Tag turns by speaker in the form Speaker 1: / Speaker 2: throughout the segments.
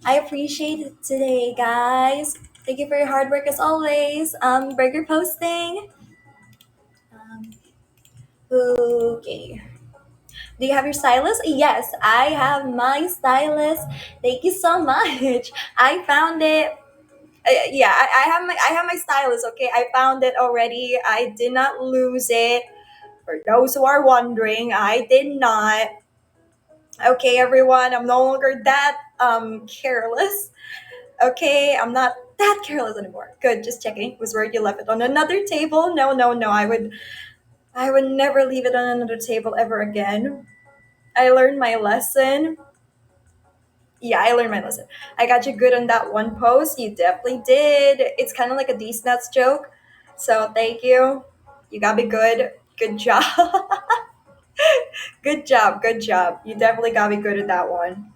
Speaker 1: I appreciate it today, guys. Thank you for your hard work as always. Burger posting. Um, okay. Do you have your stylus? Yes, I have my stylus. Thank you so much. I found it. Yeah, I have my stylus. Okay, I found it already. I did not lose it. For those who are wondering, I did not. Okay, everyone, I'm no longer that careless. Okay, I'm not that careless anymore. Good, just checking. Was where you left it on another table? No, no, no. I would never leave it on another table ever again. I learned my lesson. Yeah, I learned my lesson. I got you good on that one post. You definitely did. It's kind of like a these nuts joke. So thank you. You got me good. Good job. Good job. Good job. You definitely got me good at that one.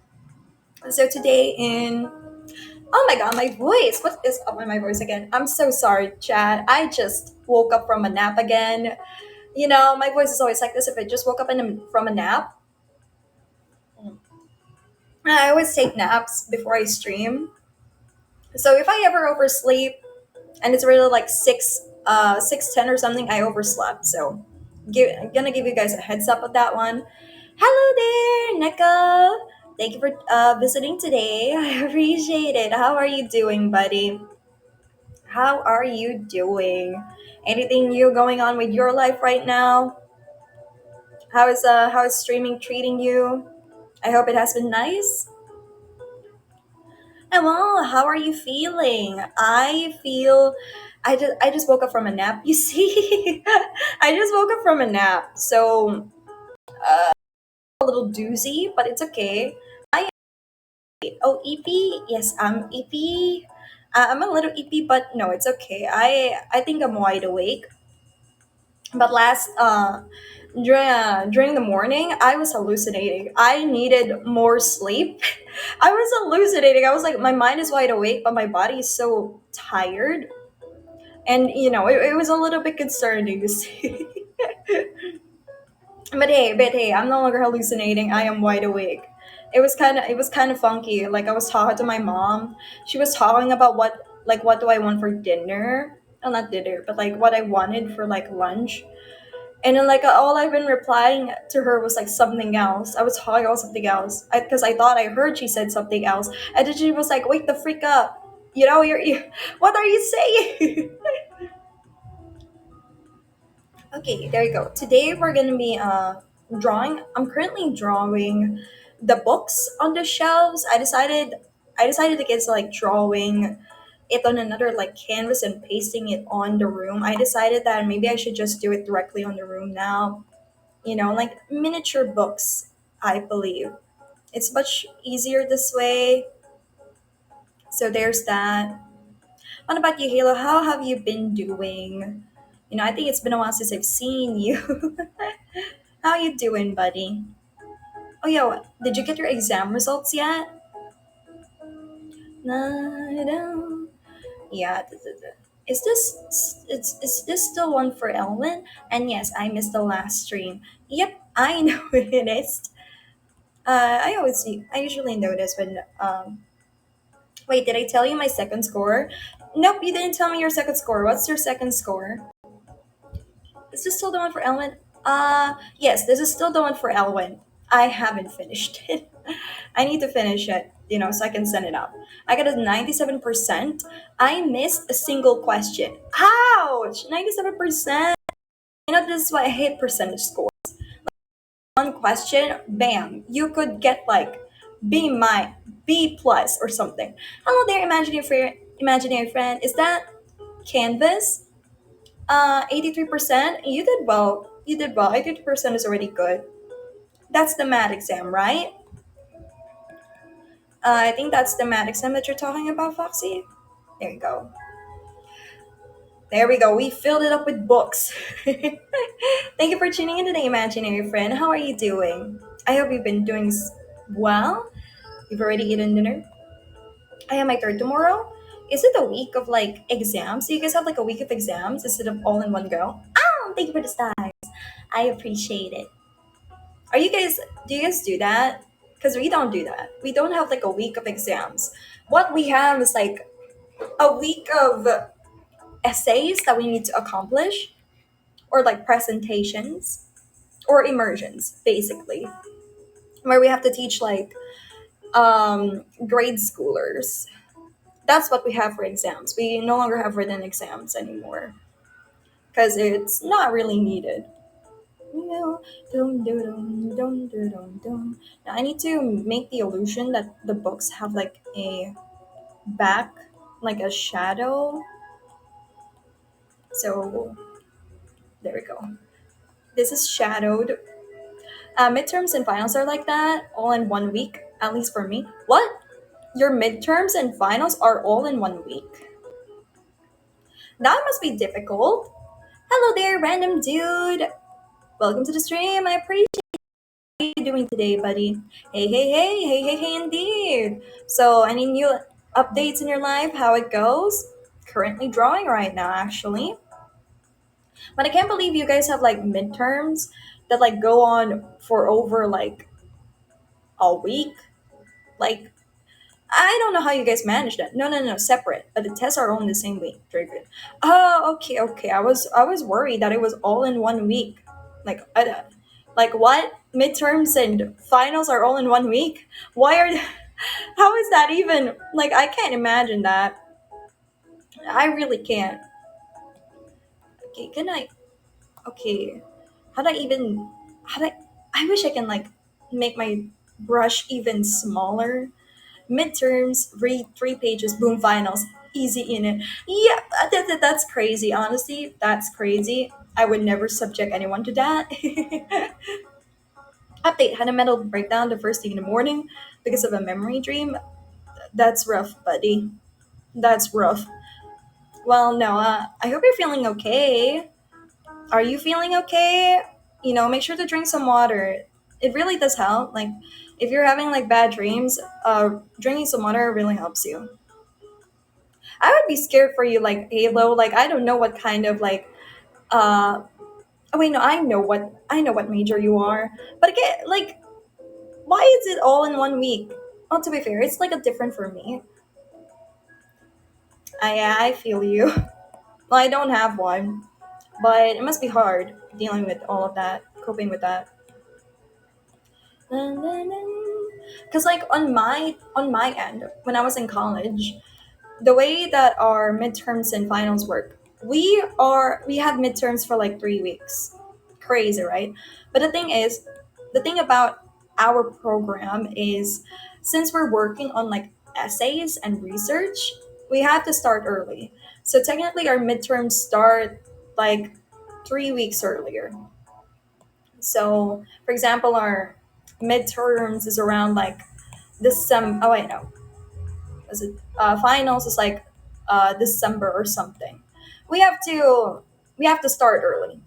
Speaker 1: So today in Oh my god, my voice. What is up with my voice again? I'm so sorry, Chad. I just woke up from a nap again. My voice is always like this if I just woke up from a nap. I always take naps before I stream. So if I ever oversleep and it's really like 6:10 or something, I overslept. So I'm gonna give you guys a heads up with that one. Hello there, Neko. Thank you for visiting today. I appreciate it. How are you doing, buddy? How are you doing? Anything new going on with your life right now? How is streaming treating you? I hope it has been nice. And well, how are you feeling? I just woke up from a nap. You see, I just woke up from a nap, so a little doozy, but it's okay. I Oh, EP. Yes, I'm EP. I'm a little EP, but no, it's okay. I think I'm wide awake. But during the morning, I was hallucinating. I needed more sleep. I was hallucinating. I was like, my mind is wide awake, but my body is so tired. And it was a little bit concerning to see. But hey, I'm no longer hallucinating. I am wide awake. It was kind of funky. Like I was talking to my mom. She was talking about what do I want for dinner? Well, not dinner, but like what I wanted for like lunch. And then like all I've been replying to her was like something else. I was talking about something else because I thought I heard she said something else, and then she was like, "Wake the freak up! What are you saying?" Okay, there you go. Today we're gonna be drawing. I'm currently drawing the books on the shelves. I decided against like drawing it on another like canvas and pasting it on the room. I decided that maybe I should just do it directly on the room now. Like miniature books, I believe. It's much easier this way. So there's that. What about you, Halo? How have you been doing? I think it's been a while since I've seen you. How you doing, buddy? Oh, yeah, did you get your exam results yet? No. Yeah. Is this still one for Elwin? And yes, I missed the last stream. Yep, I know it is. I usually notice when wait, did I tell you my second score? Nope, you didn't tell me your second score. What's your second score? Is this still the one for Elwin? Yes, this is still the one for Elwin. I haven't finished it. I need to finish it, so I can send it out. I got a 97%. I missed a single question. Ouch! 97%. This is why I hate percentage score. One question, bam, you could get like B plus or something. Hello there, imaginary friend. Is that Canvas? 83%. You did well. You did well. 83% is already good. That's the math exam, right? I think that's the math exam that you're talking about, Foxy. There you go. There we go. We filled it up with books. Thank you for tuning in today, imaginary friend. How are you doing? I hope you've been doing well. You've already eaten dinner. I have my third tomorrow. Is it a week of like exams? Do you guys have like a week of exams instead of all in one go? Oh, thank you for the stars. I appreciate it. Do you guys do that? because we don't do that. We don't have like a week of exams. What we have is like a week of essays that we need to accomplish, or like presentations or immersions, basically, where we have to teach like grade schoolers. That's what we have for exams. We no longer have written exams anymore because it's not really needed. Dum, dum, dum, dum, dum, dum, dum. Now I need to make the illusion that the books have like a back, like a shadow. So there we go. This is shadowed. Midterms and finals are like that, all in 1 week, at least for me. What? Your midterms and finals are all in 1 week? That must be difficult. Hello there, random dude. Welcome to the stream. I appreciate you doing today, buddy. Hey, hey, hey, hey, hey, hey, indeed. So, any new updates in your life? How it goes? Currently drawing right now, actually. But I can't believe you guys have like midterms that like go on for over like a week. Like, I don't know how you guys manage that. No, no, no, separate. But the tests are all in the same week, Draven. Oh, okay, okay. I was worried that it was all in 1 week. Like, like what? Midterms and finals are all in 1 week? Why are? How is that even? Like, I can't imagine that. I really can't. Okay, can I? Okay, how do I even? How do I wish I can like make my brush even smaller. Midterms, read 3 pages, boom, finals, easy in it. Yeah, that's crazy. Honestly, that's crazy. I would never subject anyone to that. Update: had a mental breakdown the first thing in the morning because of a memory dream. That's rough, buddy. That's rough. Well, no, I hope you're feeling okay. Are you feeling okay? Make sure to drink some water. It really does help. Like, if you're having like bad dreams, drinking some water really helps you. I would be scared for you, like Halo. Like, I don't know what kind of like. Oh wait, no, I know what major you are. But again, like, why is it all in 1 week? Well, to be fair, it's like a different for me. I feel you. Well, I don't have one, but it must be hard dealing with all of that, coping with that. Because like on my end, when I was in college, the way that our midterms and finals work, we have midterms for like 3 weeks. Crazy, right? But the thing about our program is, since we're working on like essays and research, we have to start early. So technically our midterms start like 3 weeks earlier. So for example, our midterms is around like December. Oh wait, no, was it finals is like December or something. We have to we have to start early.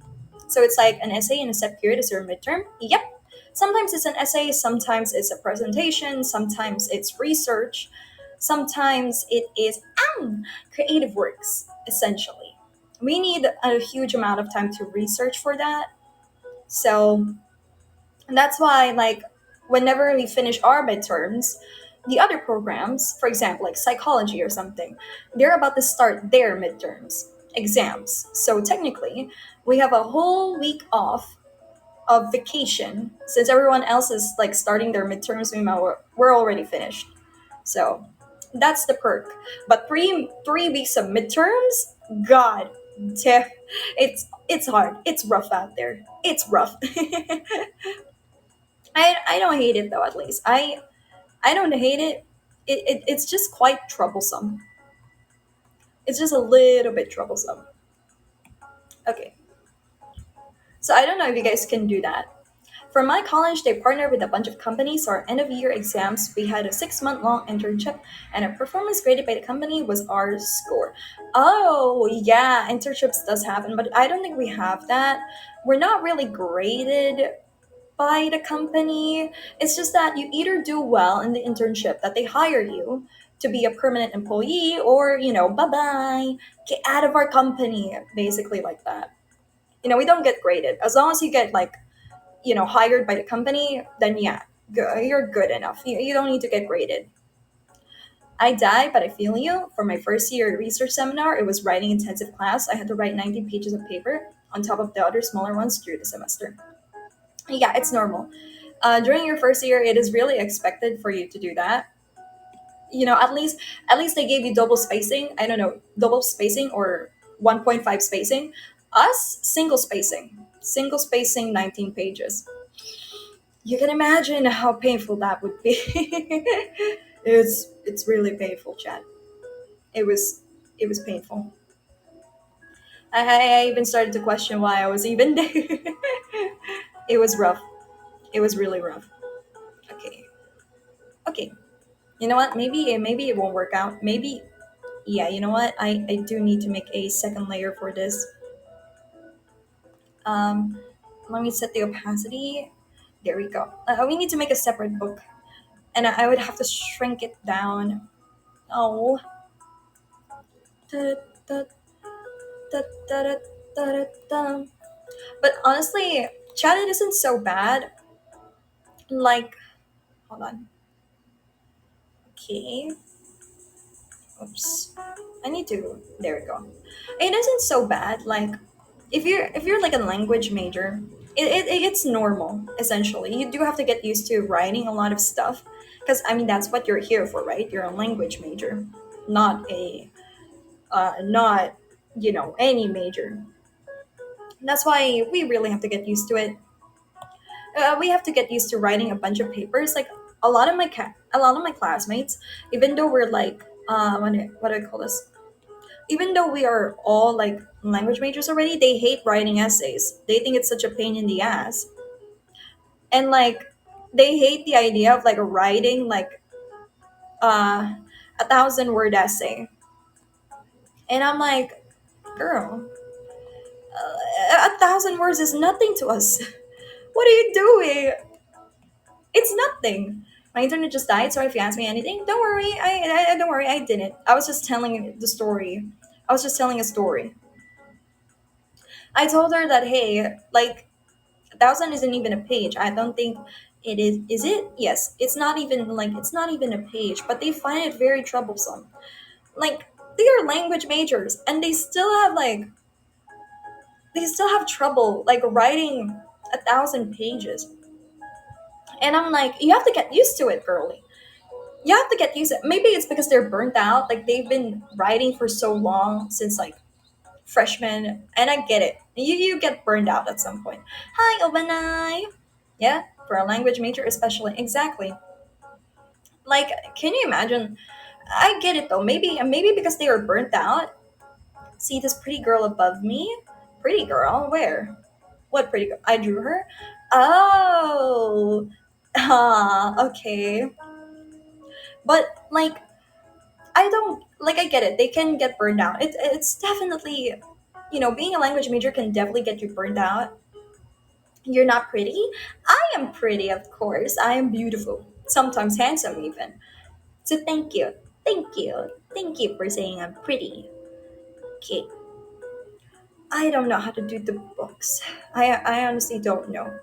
Speaker 1: So it's like an essay in a set period is your midterm. Yep. Sometimes it's an essay, sometimes it's a presentation, sometimes it's research, sometimes it is creative works. Essentially, we need a huge amount of time to research for that. So and that's why, like, whenever we finish our midterms, the other programs, for example, like psychology or something, they're about to start their midterms, exams. So technically, we have a whole week off of vacation since everyone else is like starting their midterms. Meanwhile, we're already finished. So that's the perk. But three weeks of midterms, God, it's hard. It's rough out there. It's rough. I don't hate it though. At least I don't hate it. It's just quite troublesome. It's just a little bit troublesome. Okay, so I don't know if you guys can do that. For my college, they partnered with a bunch of companies. So our end of year exams, we had a 6-month long internship, and a performance graded by the company was our score. Oh yeah, internships does happen, but I don't think we have that. We're not really graded by the company. It's just that you either do well in the internship that they hire you to be a permanent employee, or, bye bye, get out of our company, basically like that. We don't get graded. As long as you get like, hired by the company, then yeah. You're good enough. You don't need to get graded. I died, but I feel you. For my first year research seminar, it was writing intensive class. I had to write 19 pages of paper on top of the other smaller ones through the semester. Yeah, it's normal. During your first year, it is really expected for you to do that. At least they gave you double spacing. I don't know, double spacing or 1.5 spacing. Us, single spacing 19 pages. You can imagine how painful that would be. It's really painful, chat. It was painful. I even started to question why I was even there. It was rough. It was really rough. Okay. Okay. You know what? Maybe it won't work out. Maybe, yeah, you know what? I do need to make a second layer for this. Um Let me set the opacity. There we go. We need to make a separate book. And I would have to shrink it down. Oh. Da, da, da, da, da, da, da, da. But honestly, chatted isn't so bad. Like, hold on. Okay. Oops. I need to. There we go. It isn't so bad. Like, if you're like a language major, it's normal. Essentially, you do have to get used to writing a lot of stuff, because I mean that's what you're here for, right? You're a language major, not any major. That's why we really have to get used to it. We have to get used to writing a bunch of papers. Like a lot of my classmates, even though we're like what do I call this? Even though we are all like language majors already, they hate writing essays. They think it's such a pain in the ass, and like they hate the idea of like writing like uh, 1,000 word essay. And I'm like, girl, 1,000 words is nothing to us. What are you doing? It's nothing. My internet just died. Sorry if you ask me anything. Don't worry. I don't worry. I didn't. I was just telling the story. I was just telling a story. I told her that hey, like 1,000 isn't even a page. I don't think it is. Is it? Yes. It's not even a page. But they find it very troublesome. Like they are language majors, and they still have trouble like writing 1,000 pages. And I'm like, you have to get used to it, girly. You have to get used to it. Maybe it's because they're burnt out. Like they've been writing for so long since like freshman, and I get it. You get burned out at some point. Hi, Obanai. Yeah, for a language major, especially. Exactly. Like, can you imagine? I get it though. Maybe because they are burnt out. See this pretty girl above me? Pretty girl? Where? What pretty girl? I drew her. Oh. Okay. But like I don't like. I get it. They can get burned out. It's definitely, being a language major can definitely get you burned out. You're not pretty. I am pretty, of course. I am beautiful. Sometimes handsome, even. So thank you for saying I'm pretty. Okay. I don't know how to do the books. I honestly don't know.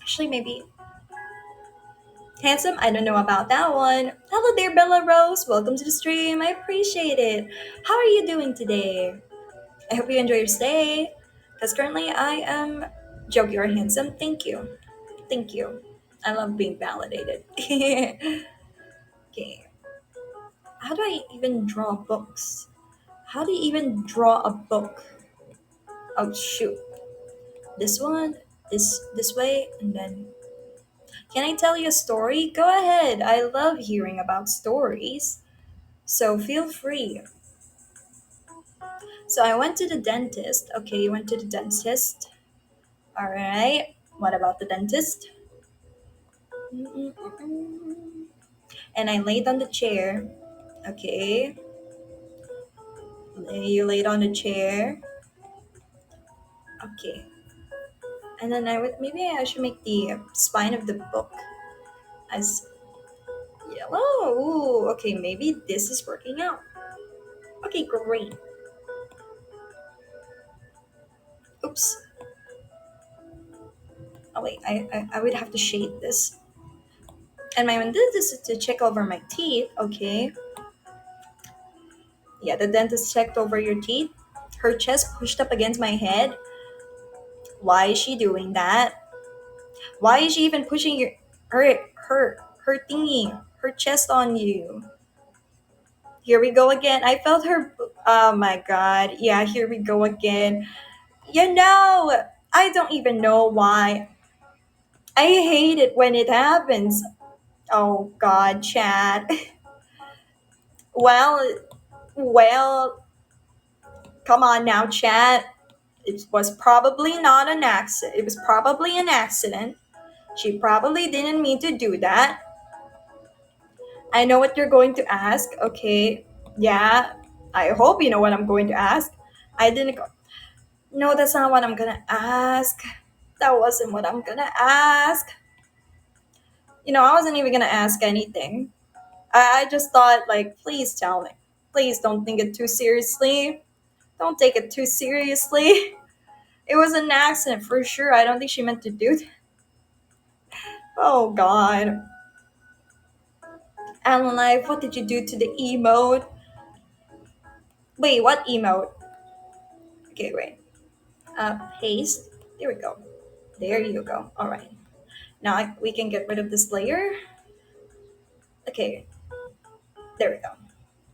Speaker 1: Actually, maybe handsome. I don't know about that one. Hello there, Bella Rose. Welcome to the stream. I appreciate it. How are you doing today? I hope you enjoy your stay. Because currently I am joke, you're handsome. Thank you. Thank you. I love being validated. Okay. How do I even draw books? How do you even draw a book? Oh shoot. This one, this way, and then can I tell you a story? Go ahead. I love hearing about stories. So feel free. So I went to the dentist. Okay, you went to the dentist. Alright. What about the dentist? And I laid on the chair. Okay, you laid on the chair. Okay, and then maybe I should make the spine of the book as yellow. Ooh, okay, maybe this is working out. Okay, great. Oops. Oh wait, I would have to shade this. And my dentist is to check over my teeth. Okay. Yeah, the dentist checked over your teeth. Her chest pushed up against my head. Why is she doing that? Why is she even pushing her thingy, her chest on you? Here we go again. I felt her. Oh my god. Yeah, here we go again. You know, I don't even know why. I hate it when it happens. Oh god, chat. Well, well, come on now, chat. It was probably not an accident. It was probably an accident. She probably didn't mean to do that. I know what you're going to ask. Okay. Yeah. I hope you know what I'm going to ask. I didn't go. No, that's not what I'm gonna ask. That wasn't what I'm gonna ask. I wasn't even gonna ask anything. I just thought, like, please tell me. Please don't think it too seriously. Don't take it too seriously. It was an accident for sure. I don't think she meant to do that. Oh, God. AniLive, what did you do to the emote? Wait, what emote? Okay, wait. Paste. There we go. There you go. All right. Now we can get rid of this layer. Okay, there we go.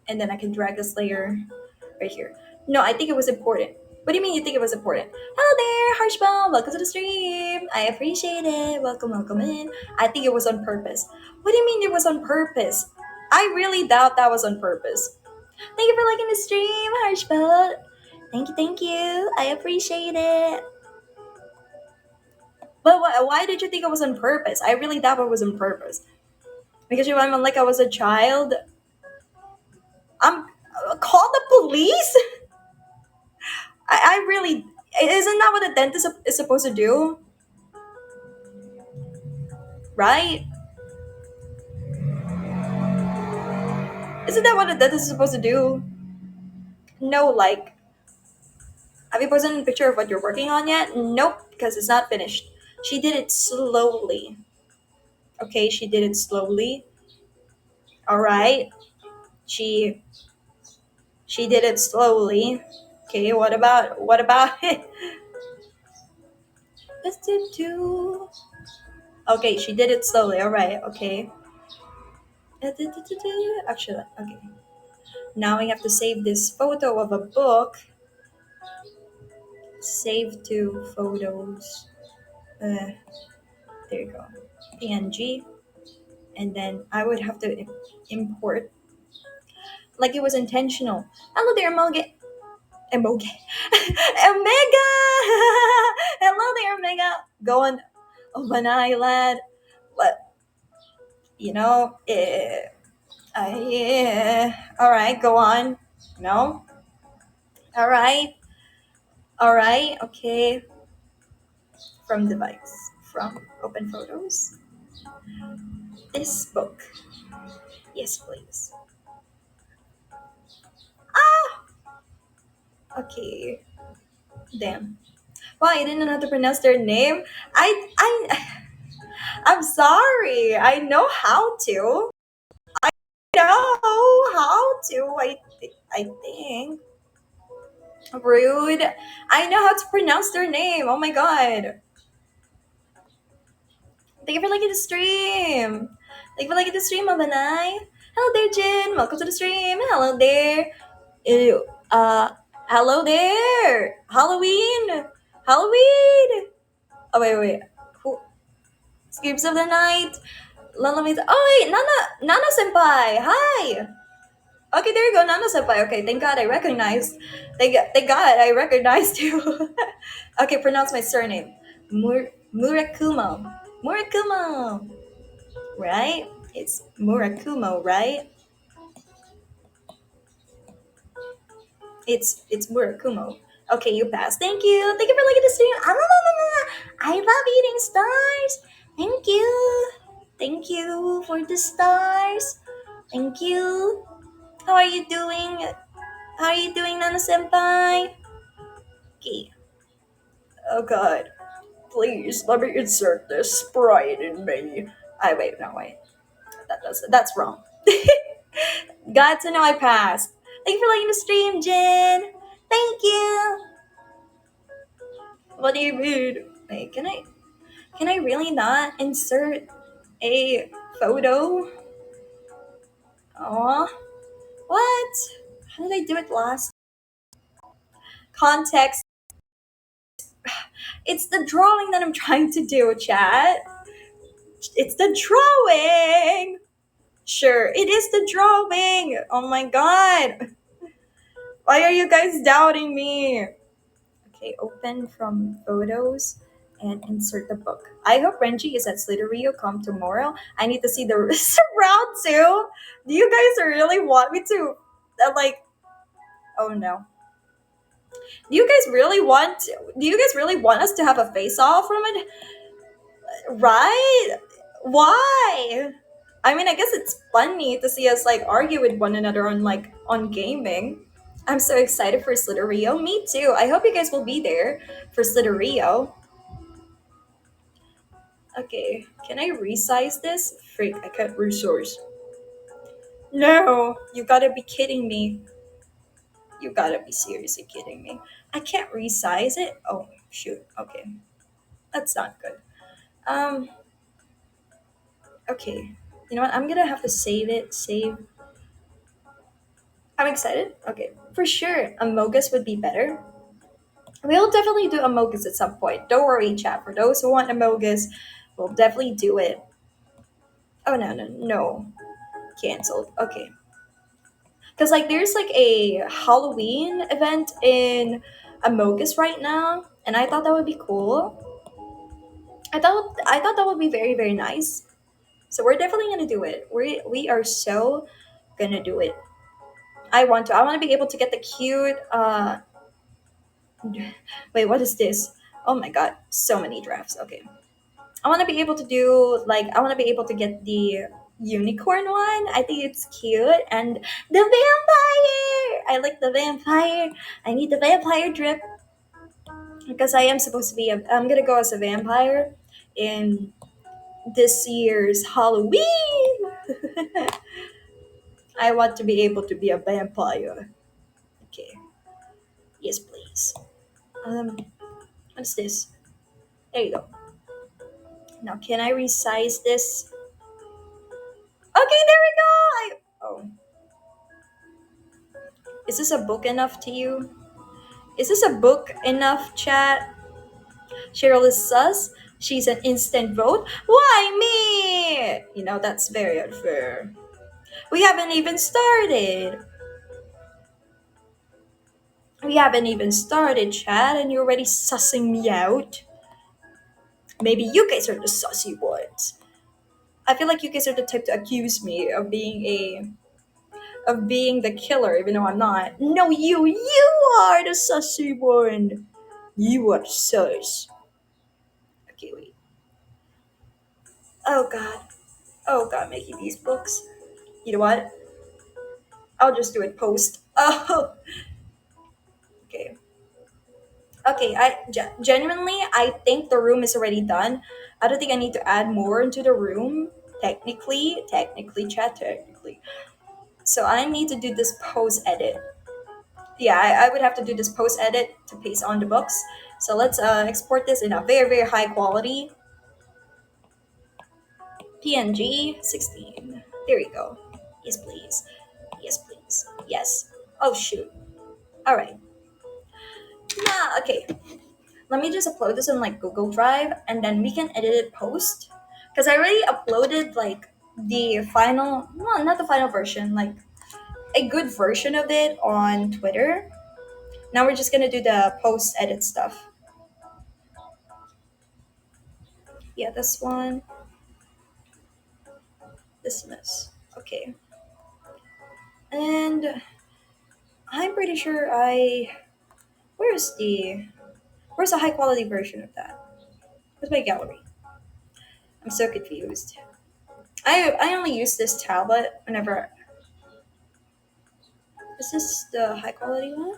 Speaker 1: And then I can drag this layer right here. No, I think it was important. What do you mean you think it was important? Hello there, Harshball. Welcome to the stream. I appreciate it. Welcome, welcome in. I think it was on purpose. What do you mean it was on purpose? I really doubt that was on purpose. Thank you for liking the stream, Harshball. Thank you, thank you. I appreciate it. But why did you think it was on purpose? I really doubt it was on purpose. Because you went like I was a child. I'm call the police. I really isn't that what a dentist is supposed to do, right? Isn't that what a dentist is supposed to do? No, like, have you posted a picture of what you're working on yet? Nope, because it's not finished. She did it slowly. Okay, she did it slowly. All right, she she did it slowly. Okay, what about it? Let's do. Okay, she did it slowly. All right. Okay. Actually, okay. Now we have to save this photo of a book. Save to photos. Uh, there you go. PNG. And then I would have to import. Like it was intentional. Hello there, Moge. Emoge. Omega! Hello there, Omega. Going of an island. What? Yeah. All right, go on. No? All right. All right. Okay. From device. From open photos. This book. Yes, please. Ah! Okay. Damn. Wow, you didn't know how to pronounce their name? I'm sorry. I know how to. Know how to. I think. Rude. I know how to pronounce their name. Oh my god. Thank you for liking the stream. Thank you for liking the stream, Mabanay. Hello there, Jin. Welcome to the stream. Hello there. Ew. Hello there. Halloween. Halloween. Oh, wait. Who? Screams of the night. Lala Mita. Oh, wait. Nana Senpai. Hi. Okay, there you go. Nana Senpai. Okay, thank God I recognized. Thank God I recognized you. Okay, pronounce my surname. Murakumo. Murakumo. Right? It's Murakumo, right? It's Murakumo. Okay, you passed. Thank you. Thank you for liking the stream. I love eating stars. Thank you. Thank you for the stars. Thank you. How are you doing? How are you doing, Nana Senpai? Okay. Oh god. Please let me insert this sprite in me. I wait, no wait. That's wrong. Got to know I passed. Thank you for liking the stream, Jen. Thank you. What do you mean? Wait, can I really not insert a photo? Aw. What? How did I do it last? Context. It's the drawing that I'm trying to do, chat. It's the drawing. Sure, it is the drawing. Oh my god. Why are you guys doubting me? Okay, open from photos and insert the book. I hope Renji is at Sliderio come tomorrow. I need to see the round two. Do you guys really want me to, like, oh no. Do you guys really want us to have a face off from it? Right? Why? I mean, I guess it's funny to see us like argue with one another on gaming. I'm so excited for Sliderio. Me too. I hope you guys will be there for Sliderio. Okay, can I resize this? Freak, I can't resize. No, you gotta be kidding me. You gotta be seriously kidding me. I can't resize it? Oh, shoot. Okay. That's not good. Um, okay. You know what? I'm gonna have to save it. Save. I'm excited. Okay. For sure, Amogus would be better. We'll definitely do Amogus at some point. Don't worry, chat. For those who want Amogus, we'll definitely do it. Oh, no, no, no. Cancelled. Okay. Because like there's like a Halloween event in Amogus right now, and I thought that would be cool. I thought that would be very very nice. So we're definitely gonna do it. We are so gonna do it. I want to. I want to be able to get the cute. Wait, what is this? Oh my god, so many drafts. Okay, I want to be able to do like I want to be able to get the unicorn one. I think it's cute, and the vampire. I like the vampire. I need the vampire drip because I am supposed to be. I'm gonna go as a vampire in this year's Halloween. I want to be able to be a vampire. Okay. Yes, please. Um, what's this? There you go. Now, can I resize this? Okay, there we go. Oh, is this a book enough to you? Is this a book enough, chat? Cheryl is sus. She's an instant vote. Why me? You know, that's very unfair. We haven't even started. We haven't even started, chat, and you're already sussing me out. Maybe you guys are the sussy ones. I feel like you guys are the type to accuse me of being the killer, even though I'm not. No, you are the sussy one. You are sus. Okay, wait. Oh god. Oh god, making these books. You know what? I'll just do it post. Oh, okay. Okay, genuinely, I think the room is already done. I don't think I need to add more into the room. Technically, chat, technically. So I need to do this post edit. Yeah, I would have to do this post edit to paste on the books. So let's export this in a very, very high quality. PNG 16. There we go. Yes, please. Yes, please. Yes. Oh, shoot. All right. Nah, okay. Let me just upload this on like Google Drive and then we can edit it post. Because I already uploaded like the final, well, not the final version, like a good version of it on Twitter. Now we're just gonna do the post edit stuff. Yeah, this one. Dismiss. Okay. And I'm pretty sure where's the high quality version of that? Where's my gallery? I'm so confused. I only use this tablet whenever. Is this the high quality one?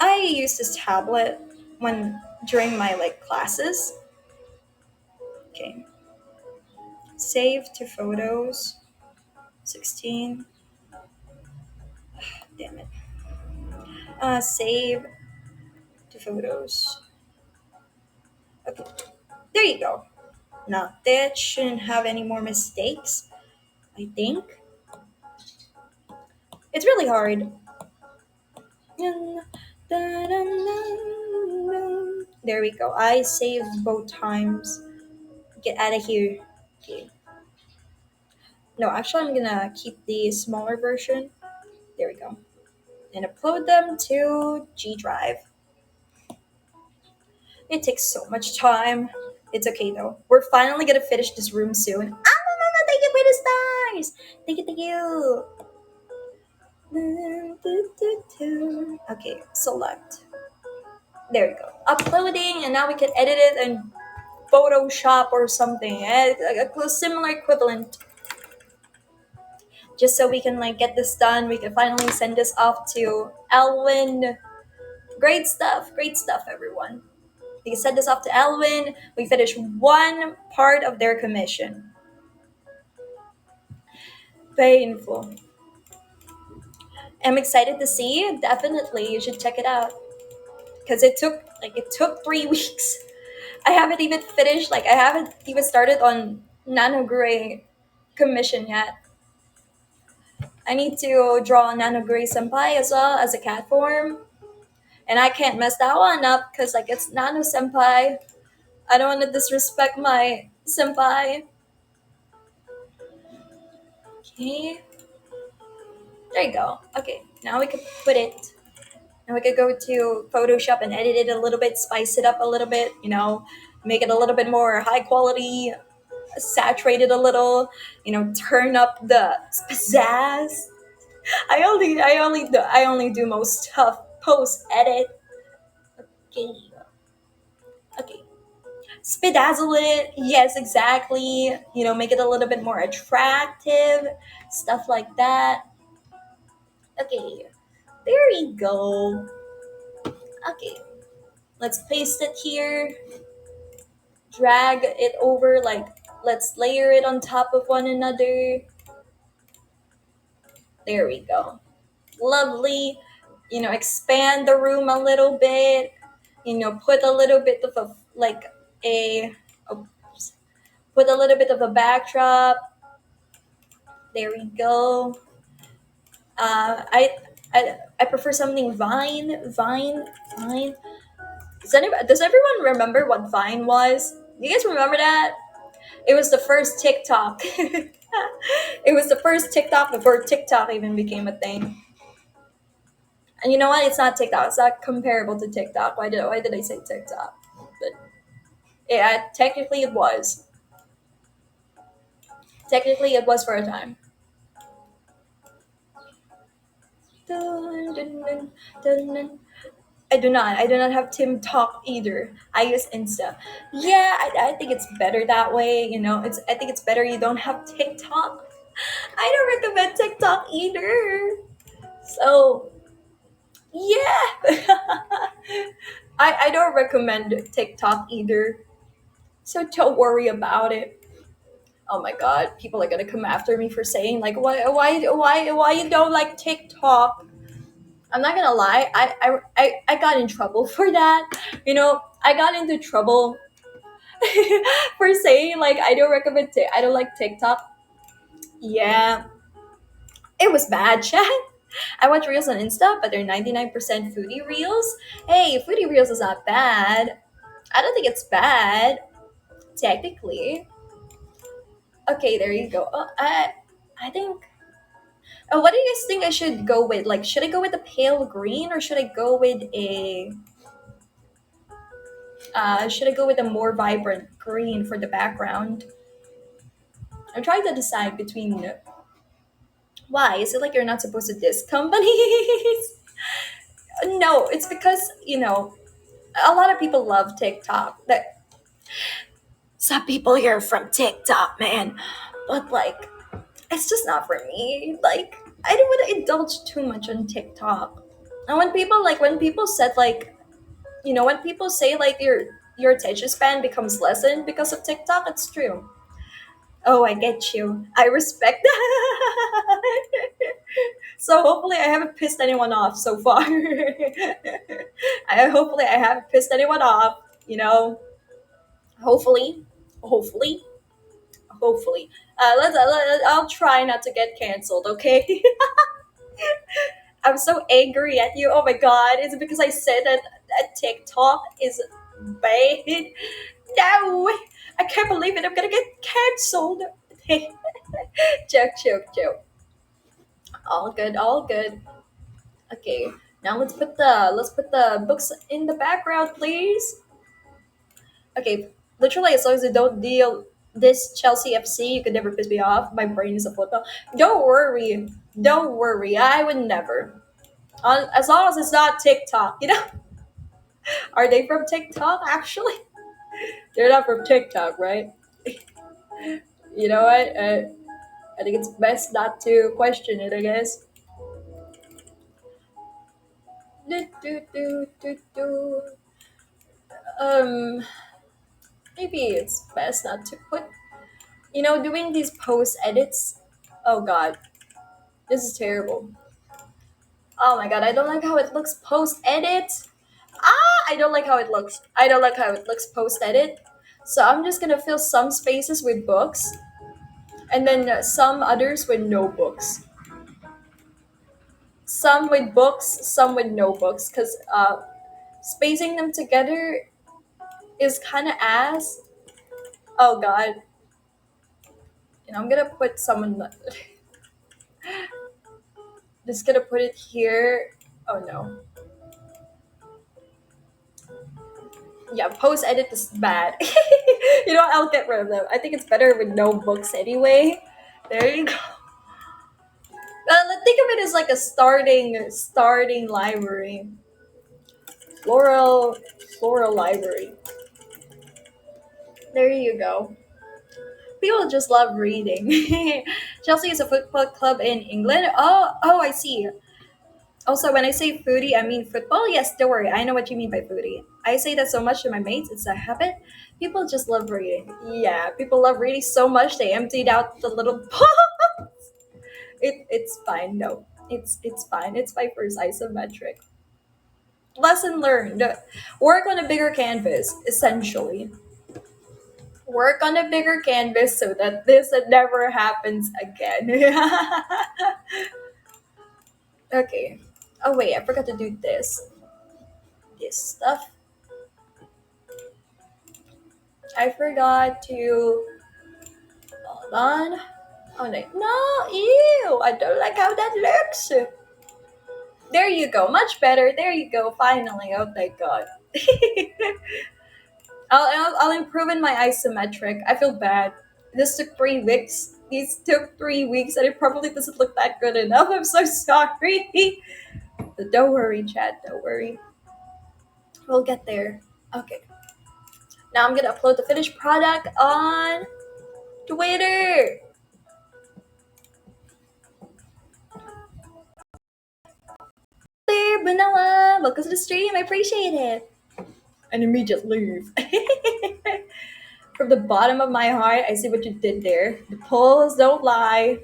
Speaker 1: I use this tablet when during my like classes. Okay, save to photos. 16. Damn it. Save to photos. Okay, there you go. Now that shouldn't have any more mistakes. I think it's really hard. There we go. I saved both times. Get out of here. Okay. No, actually, I'm gonna keep the smaller version. There we go. And upload them to G Drive. It takes so much time. It's okay though. We're finally gonna finish this room soon. Ah, no, no, no, thank you for the stars. Thank you, thank you. Okay, select. There we go. Uploading, and now we can edit it in Photoshop or something. A similar equivalent. Just so we can like get this done, we can finally send this off to Elwin. Great stuff, everyone. We can send this off to Elwin. We finished one part of their commission. Painful. I'm excited to see. Definitely, you should check it out because it took 3 weeks. I haven't even finished. Like I haven't even started on Nano Gray commission yet. I need to draw Nano Gray Senpai as well as a cat form, and I can't mess that one up because like it's Nano Senpai. I don't want to disrespect my senpai. Okay, there you go. Okay, now we can put it. Now we could go to Photoshop and edit it a little bit, spice it up a little bit, make it a little bit more high quality, saturate it a little, turn up the pizzazz. I only do most stuff post edit. Okay. Okay. Spedazzle it. Yes, exactly. Make it a little bit more attractive. Stuff like that. Okay. There you go. Okay. Let's paste it here. Drag it over, like let's layer it on top of one another. There we go. Lovely. Expand the room a little bit. Put a little bit of a like a put a little bit of a backdrop. There we go. I prefer something Vine. Does everyone remember what Vine was? You guys remember that? It was the first TikTok. It was the first TikTok before TikTok even became a thing. And you know what? It's not TikTok. It's not comparable to TikTok. Why did I say TikTok? But yeah, technically it was. Technically it was for a time. Dun, dun, dun, dun, dun. I do not. I do not have Tim Talk either. I use Insta. Yeah, I think it's better that way. I think it's better you don't have TikTok. I don't recommend TikTok either. So yeah, I don't recommend TikTok either. So don't worry about it. Oh my god, people are gonna come after me for saying like why you don't like TikTok. I'm not gonna lie, I got in trouble for that. I got into trouble for saying like I don't like TikTok. Yeah, it was bad, chat. I watch reels on Insta, but they're 99% foodie reels. Hey, foodie reels is not bad. I don't think it's bad, technically. Okay, there you go. I think. What do you guys think I should go with? Like, should I go with the pale green or should I go with a? Should I go with a more vibrant green for the background? I'm trying to decide between. Why is it like you're not supposed to diss companies? No, it's because a lot of people love TikTok. That some people here from TikTok, man, but like it's just not for me. Like I don't want to indulge too much on TikTok. And when people said like You know, when people say like your attention span becomes lessened because of TikTok, it's true. Oh, I get you. I respect that. So hopefully I haven't pissed anyone off so far. Hopefully I haven't pissed anyone off. You know, hopefully, hopefully, hopefully. I'll try not to get canceled. Okay. I'm so angry at you. Oh my god! Is it because I said that TikTok is bad? No, I can't believe it. I'm gonna get canceled. Joke, joke, joke. All good, all good. Okay, now let's put the books in the background, please. Okay, literally, as long as you don't deal this Chelsea FC, you could never piss me off. My brain is a football. Don't worry, don't worry. I would never. As long as it's not TikTok, you know. Are they from TikTok? Actually, they're not from TikTok, right? You know what? I think it's best not to question it. I guess. Do, do, do, do, do. Um, maybe it's best not to put. You know, doing these post edits. Oh God, this is terrible. Oh my God, I don't like how it looks post edit. I don't like how it looks. I don't like how it looks post edit. So I'm just gonna fill some spaces with books, and then some others with no books. Some with books, some with no books, because spacing them together is kind of ass. Oh God, you know, I'm gonna put someone. Just gonna put it here. Oh no. Yeah, post edit is bad. You know, I'll get rid of them. I think it's better with no books anyway. There you go. Think of it as like a starting library. Floral floral library. There you go. People just love reading. Chelsea is a football club in England. Oh, I see. Also, when I say foodie, I mean football. Yes, don't worry. I know what you mean by foodie. I say that so much to my mates. It's a habit. People just love reading. Yeah, people love reading so much they emptied out the little. It's fine. No, it's fine. It's my first isometric. Lesson learned. Work on a bigger canvas. Essentially, work on a bigger canvas so that this never happens again. Okay. Oh wait, I forgot to do this. This stuff. I forgot to hold on. Oh no, ew! I don't like how that looks. There you go, much better. There you go. Finally, oh thank God. I'll improve in my isometric. I feel bad. This took 3 weeks. These took 3 weeks, and it probably doesn't look that good enough. I'm so sorry. But don't worry, Chad. Don't worry. We'll get there. Okay. Now I'm gonna upload the finished product on Twitter. There, Vanilla. Welcome to the stream. I appreciate it. And immediate leave. From the bottom of my heart, I see what you did there. The polls don't lie.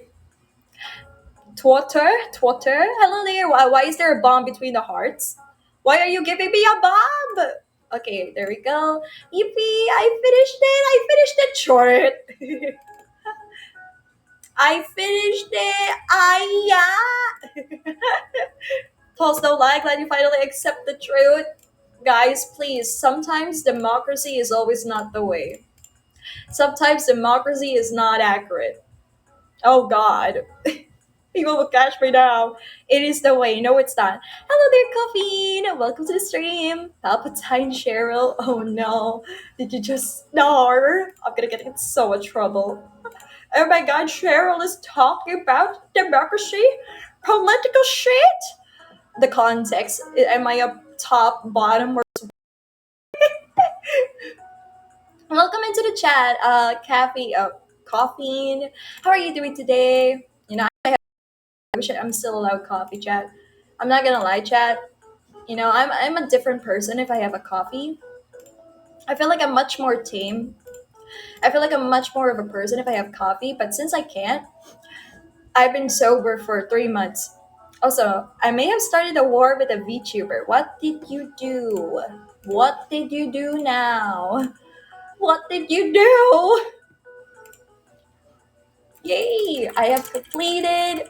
Speaker 1: Twitter, Twitter. Hello there. Why is there a bomb between the hearts? Why are you giving me a bomb? Okay, there we go. Yippee! I finished it. I finished it short. I finished it. Yeah. Polls don't lie. Glad you finally accept the truth. Guys, please. Sometimes democracy is always not the way. Sometimes democracy is not accurate. Oh God. People will catch me now. It is the way. No, it's not. Hello there, Caffeine. Welcome to the stream. Palpatine Cheryl. Oh no. Did you just snore? I'm gonna get in so much trouble. Oh my God, Cheryl is talking about democracy? Political shit? The context. Am I up top, bottom, or welcome into the chat, Caffeine. How are you doing today? You know, I wish I'm still allowed coffee, chat. I'm not gonna lie, chat. I'm a different person if I have a coffee. I feel like I'm much more tame. I feel like I'm much more of a person if I have coffee, but since I can't, I've been sober for 3 months. Also, I may have started a war with a VTuber. What did you do? What did you do now? What did you do? Yay! I have completed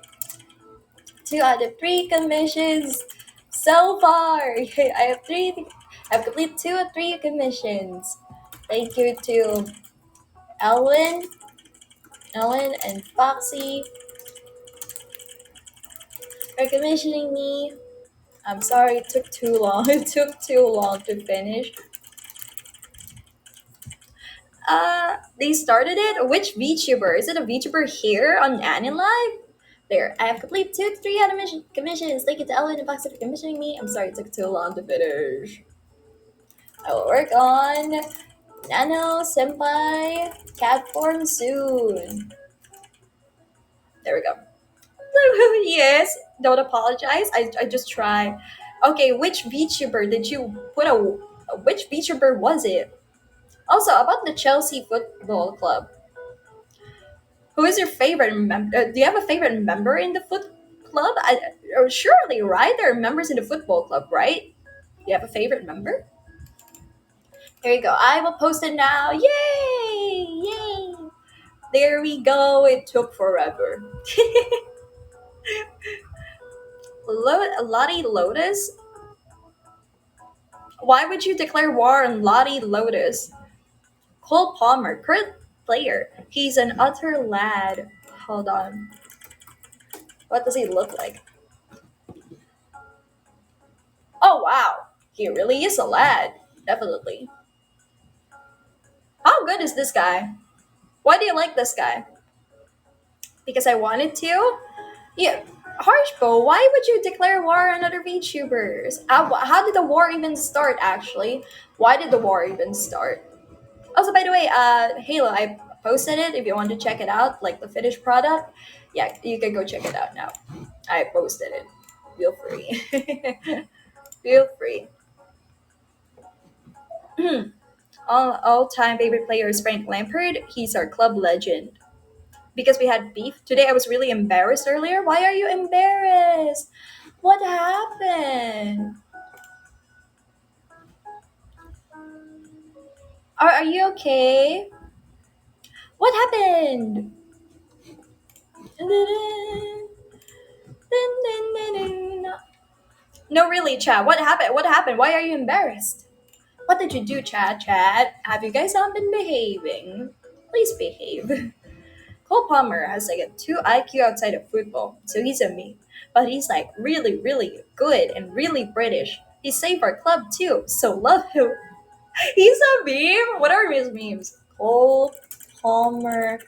Speaker 1: 2 out of 3 commissions so far. I have three. I've completed 2 or 3 commissions. Thank you to Ellen, and Foxy for commissioning me. I'm sorry it took too long. It took too long to finish. They started it? Which VTuber? Is it a VTuber here on AniLive? There, I have completed 2 to 3 commissions. Thank you to Ellen and Foxy for commissioning me. I'm sorry it took too long to finish. I will work on Nano Senpai cat form soon. There we go. Yes, don't apologize. I just try. Okay, which VTuber did you put a? Which VTuber was it? Also, about the Chelsea Football Club. Who is your favorite member? Do you have a favorite member in the foot club? Surely, right? There are members in the football club, right? Do you have a favorite member? Here you go. I will post it now. Yay! Yay! There we go. It took forever. Lottie Lotus? Why would you declare war on Lottie Lotus? Cole Palmer, current player. He's an utter lad. Hold on. What does he look like? Oh wow, he really is a lad. Definitely. How good is this guy? Why do you like this guy? Because I wanted to? Yeah. Harshbo, why would you declare war on other VTubers? How did the war even start, actually? Why did the war even start? Also, by the way, Halo, I posted it if you want to check it out, like the finished product. Yeah, you can go check it out now. I posted it. Feel free. Feel free. All time favorite player is Frank Lampard. He's our club legend. Because we had beef today, I was really embarrassed earlier. Why are you embarrassed? What happened? Are you okay? What happened? No, really, Chad. What happened? What happened? Why are you embarrassed? What did you do, Chad? Chad, have you guys not been behaving? Please behave. Cole Palmer has like a 2 IQ outside of football, so he's a meme. But he's like really, really good and really British. He saved our club too, so love him. He's a meme? What are his memes? Cole Palmer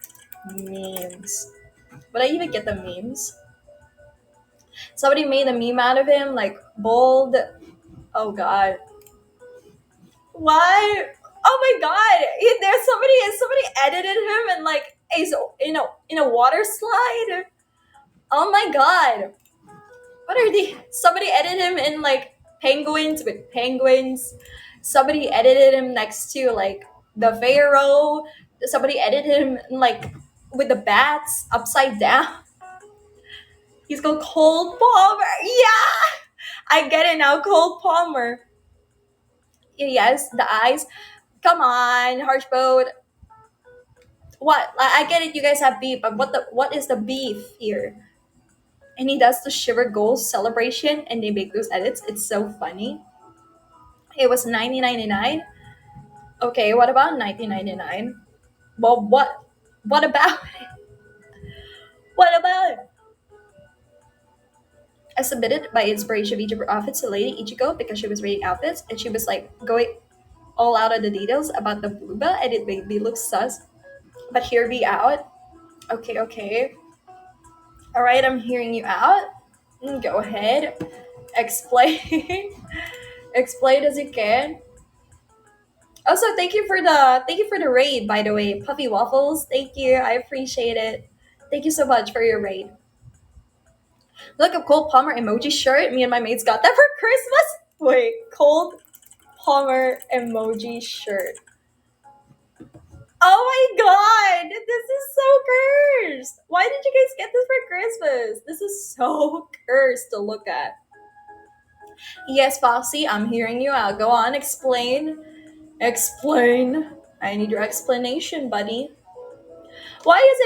Speaker 1: memes. Would I even get the memes? Somebody made a meme out of him, like bold. Oh god. Why? Oh my god! There's somebody edited him and like he's in a water slide. Oh my god! What are the? Somebody edited him in like penguins with penguins. Somebody edited him next to like the pharaoh. Somebody edited him in, like with the bats upside down. He's called Cold Palmer. Yeah, I get it now. Cold Palmer. Yes, the eyes. Come on, harsh boat. What? I get it. You guys have beef, but what is the beef here? And he does the shiver goals celebration, and they make those edits. It's so funny. It was 1999. Okay, what about 1999? Well, what about it? What about it? I submitted my inspiration VTuber outfits to Lady Ichigo because she was rating outfits, and she was like going all out of the details about the booba, and it made me look sus. But hear me out. Okay, okay. All right, I'm hearing you out. Go ahead. Explain. Explain as you can. Also, thank you for the raid, by the way. Puffy Waffles, thank you. I appreciate it. Thank you so much for your raid. Look, a Cole Palmer emoji shirt. Me and my mates got that for Christmas. Wait, cold Palmer emoji shirt. Oh my god! This is so cursed! Why did you guys get this for Christmas? This is so cursed to look at. Yes, Foxy, I'm hearing you out. Go on, explain. Explain. I need your explanation, buddy. Why is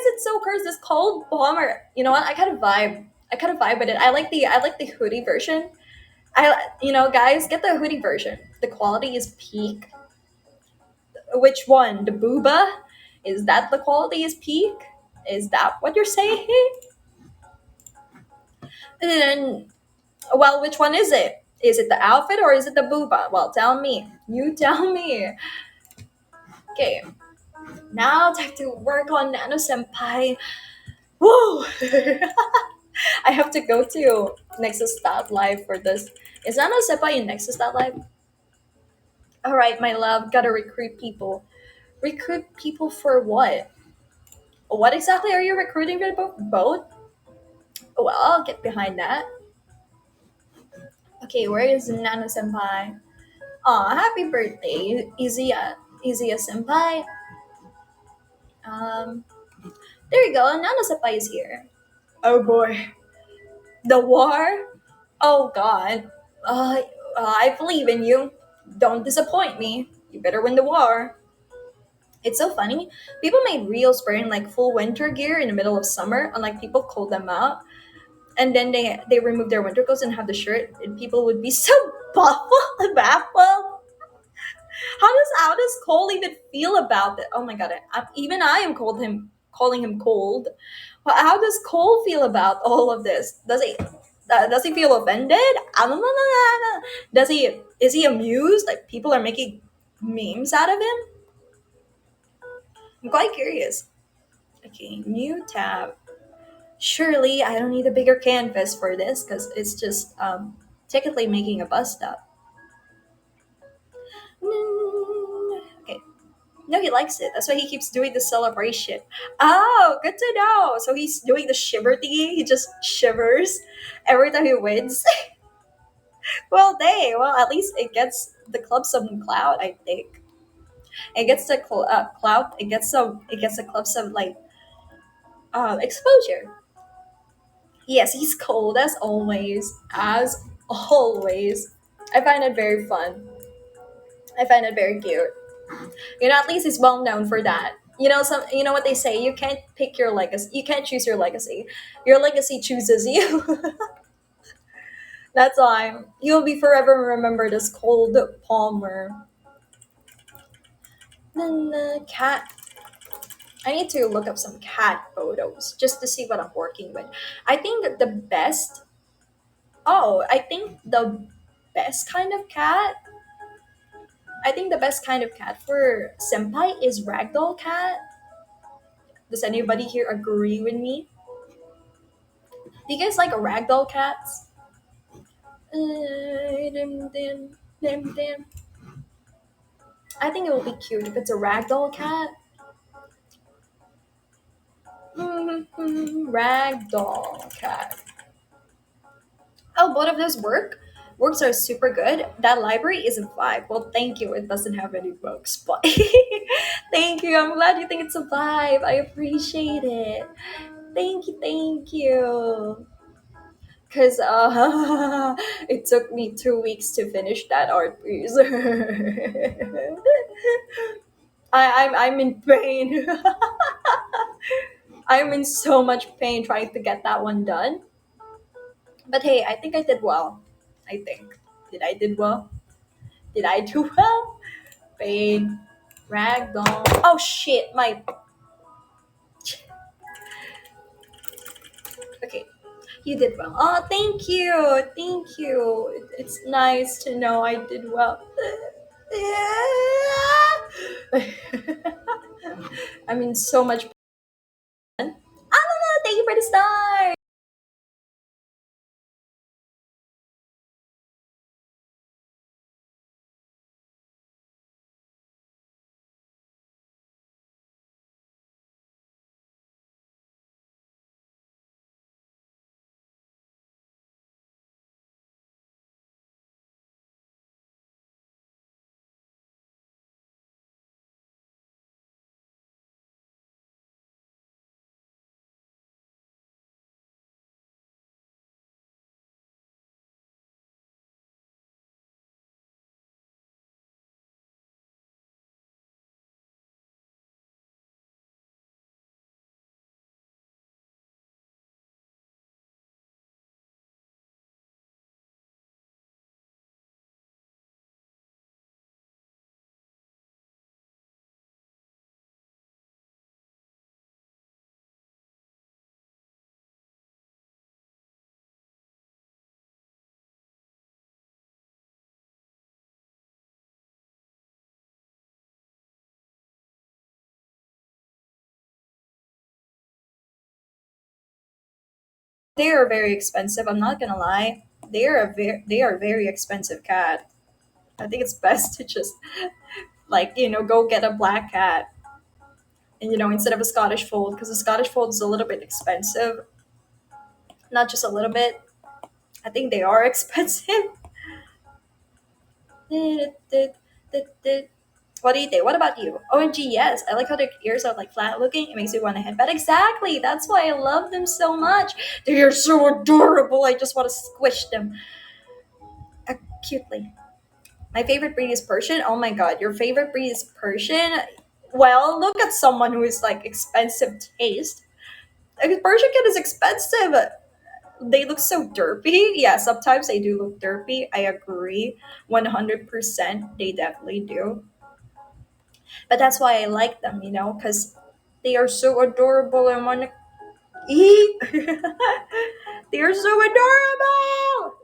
Speaker 1: it so cursed? This cold bomber. You know what? I kind of vibe with it. I like the hoodie version. Guys, get the hoodie version. The quality is peak. Which one? The booba? Is that the quality is peak? Is that what you're saying? And well, which one is it? Is it the outfit or is it the booba? Well, tell me. You tell me. Okay, now time to work on Nano Senpai. Whoa! I have to go to Nexas.live for this. Is Nano Senpai in Nexas.live? Alright, my love, gotta recruit people. Recruit people for what? What exactly are you recruiting for both? Well, I'll get behind that. Okay, where is Nano Senpai? Aw, happy birthday, Izuya Senpai. Um, there you go, Nano Senpai is here. Oh boy. The war? Oh god. I believe in you. Don't disappoint me. You better win the war. It's so funny. People made reels wearing like full winter gear in the middle of summer, unlike people called them out. And then they remove their winter clothes and have the shirt, and people would be so baffled. How does Cole even feel about it? Oh my god! Even I am calling him cold. Well, how does Cole feel about all of this? Does he feel offended? I don't know. Does he is he amused? Like people are making memes out of him? I'm quite curious. Okay, new tab. Surely I don't need a bigger canvas for this because it's just technically making a bus stop. Okay. No, he likes it. That's why he keeps doing the celebration. Oh, good to know. So he's doing the shiver thingy. He just shivers every time he wins. Well, well, at least it gets the club some clout. I think it gets the clout. It gets the club some like exposure. Yes, he's cold as always. As always, I find it very fun. I find it very cute. At least he's well known for that. You know what they say. You can't pick your legacy. You can't choose your legacy. Your legacy chooses you. That's why you'll be forever remembered as Cold Palmer. Then the cat. I need to look up some cat photos just to see what I'm working with. I think that the best. Oh, I think the best kind of cat. I think the best kind of cat for senpai is ragdoll cat. Does anybody here agree with me? Do you guys like ragdoll cats? Dim, dim, dim, dim. I think it will be cute if it's a ragdoll cat. Ragdoll cat. Oh, both of those work. Works are super good. That library is a vibe. Well, thank you. It doesn't have any books, but thank you. I'm glad you think it's a vibe. I appreciate it. Thank you, thank you. Cause it took me 2 weeks to finish that art piece. I'm in pain. I'm in so much pain trying to get that one done. But hey, I think I did well. I think. Did I did well? Did I do well? Pain. Ragdoll. Oh shit, my okay. You did well. Oh, thank you. Thank you. It's nice to know I did well. I'm in so much pain. Ah, thank you for the star. They are very expensive. I'm not gonna lie. They are a very expensive cat. I think it's best to just like go get a black cat, and instead of a Scottish fold, because a Scottish fold is a little bit expensive. Not just a little bit. I think they are expensive. What do you think? What about you? OMG, yes. I like how their ears are like flat looking. It makes me want to headbutt. Exactly. That's why I love them so much. They are so adorable. I just want to squish them cutely. My favorite breed is Persian. Oh my god, your favorite breed is Persian? Well, look at someone who is like expensive taste. A Persian cat is expensive. They look so derpy. Yeah, sometimes they do look derpy. I agree. 100% they definitely do. But that's why I like them, because they are so adorable and want to eat. They are so adorable.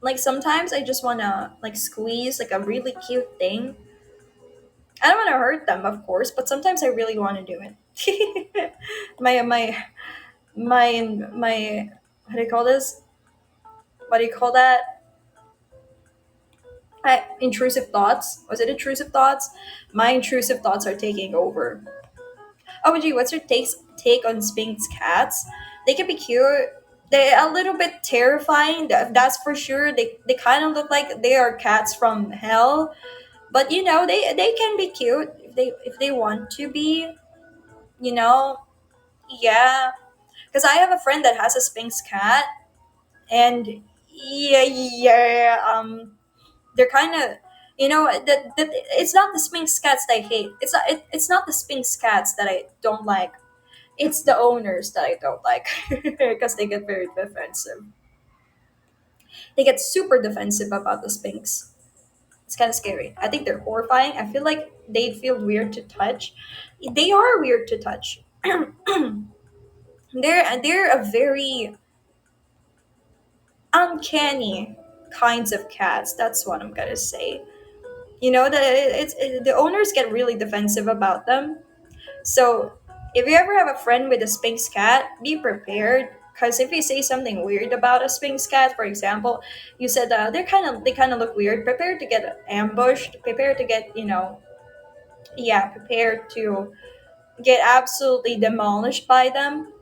Speaker 1: Like sometimes I just want to like squeeze like a really cute thing. I don't want to hurt them, of course, but sometimes I really want to do it. My what do you call this? What do you call that? Intrusive thoughts. Was it intrusive thoughts? My intrusive thoughts are taking over. Oh, gee, what's your take on Sphinx cats? They can be cute. They're a little bit terrifying. That's for sure. They kind of look like they are cats from hell, but they can be cute if they want to be. You know, yeah. Because I have a friend that has a Sphinx cat, and yeah. They're kind of that it's not the Sphinx cats that I hate. It's not the Sphinx cats that I don't like. It's the owners that I don't like because they get very defensive. They get super defensive about the Sphinx. It's kind of scary. I think they're horrifying. I feel like they'd feel weird to touch. They are weird to touch. They're a very uncanny kinds of cats. That's what I'm gonna say. The owners get really defensive about them. So if you ever have a friend with a Sphinx cat, be prepared. Because if you say something weird about a Sphinx cat, for example, you said they kind of look weird. Prepare to get ambushed. Prepare to get yeah, prepare to get absolutely demolished by them.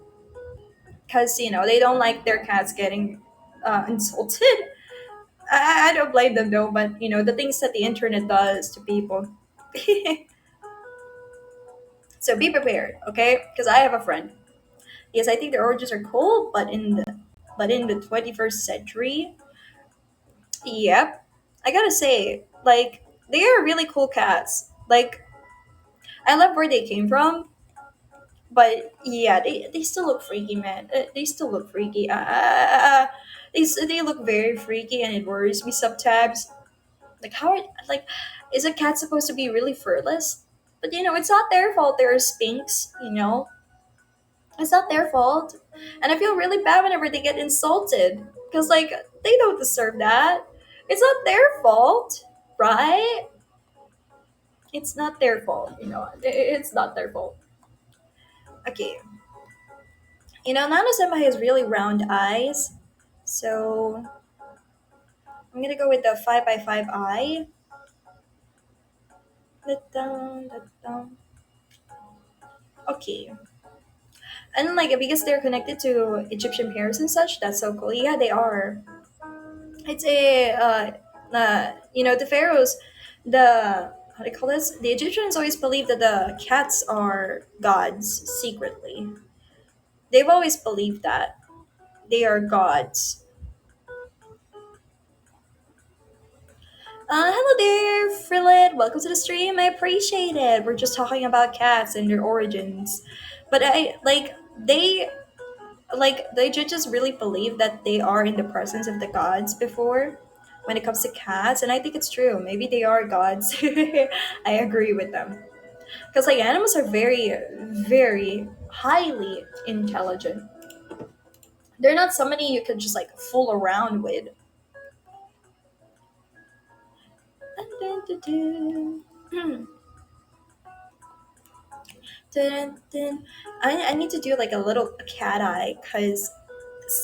Speaker 1: Because they don't like their cats getting insulted. I don't blame them though, but the things that the internet does to people. So be prepared, okay? Because I have a friend. Yes, I think the origins are cool, but in the 21st century, yep. I gotta say, like, they are really cool cats. Like, I love where they came from, but yeah, they still look freaky, man. They still look freaky. They look very freaky, and it worries me sometimes. Like, is a cat supposed to be really furless? But it's not their fault. They're a sphinx. It's not their fault. And I feel really bad whenever they get insulted. Because, like, they don't deserve that. It's not their fault, right? It's not their fault. It's not their fault. Okay. Nana Senpai has really round eyes. So, I'm gonna go with the 5 by 5 eye. Da-dum, da-dum. Okay. And, like, because they're connected to Egyptian pairs and such, that's so cool. Yeah, they are. It's the pharaohs, the how do you call this? The Egyptians always believed that the cats are gods secretly. They've always believed that they are gods. Hello there, Frillet. Welcome to the stream. I appreciate it. We're just talking about cats and their origins, but the Egyptians really believe that they are in the presence of the gods before when it comes to cats, and I think it's true. Maybe they are gods. I agree with them because like animals are very, very highly intelligent. They're not somebody you can just like fool around with. Dun, dun. I need to do like a little cat eye because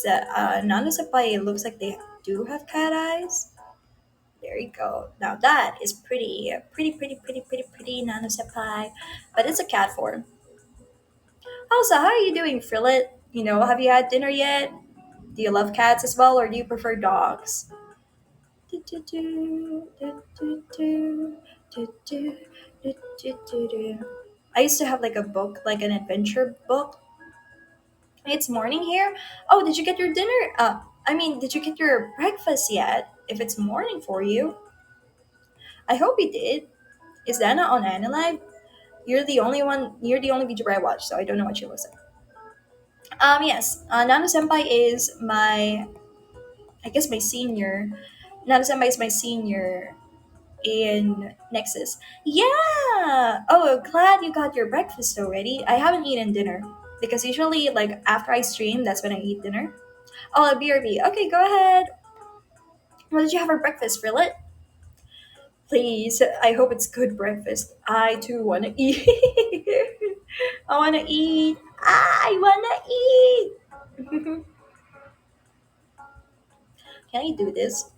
Speaker 1: Nana Senpai looks like they do have cat eyes. There you go. Now that is pretty Nana Senpai, but it's a cat form. Also, how are you doing, Frillet? Have you had dinner yet? Do you love cats as well, or do you prefer dogs? Do, do, do, do, do, do, do, do, do, do, do, do. I used to have like a book, like an adventure book. It's morning here. Oh, did you get your dinner? Did you get your breakfast yet? If it's morning for you, I hope you did. Is Dana on AniLive? You're the only one. You're the only VTuber I watch, so I don't know what she looks like. Yes. Nana Senpai is my, I guess my senior. Nana Senpai is my senior in Nexas. Yeah. Oh, glad you got your breakfast already. I haven't eaten dinner because usually, like after I stream, that's when I eat dinner. Oh, a BRB. Okay, go ahead. What did you have for breakfast, Rillet? Please. I hope it's good breakfast. I too wanna eat. I wanna eat. I wanna eat. Can I do this?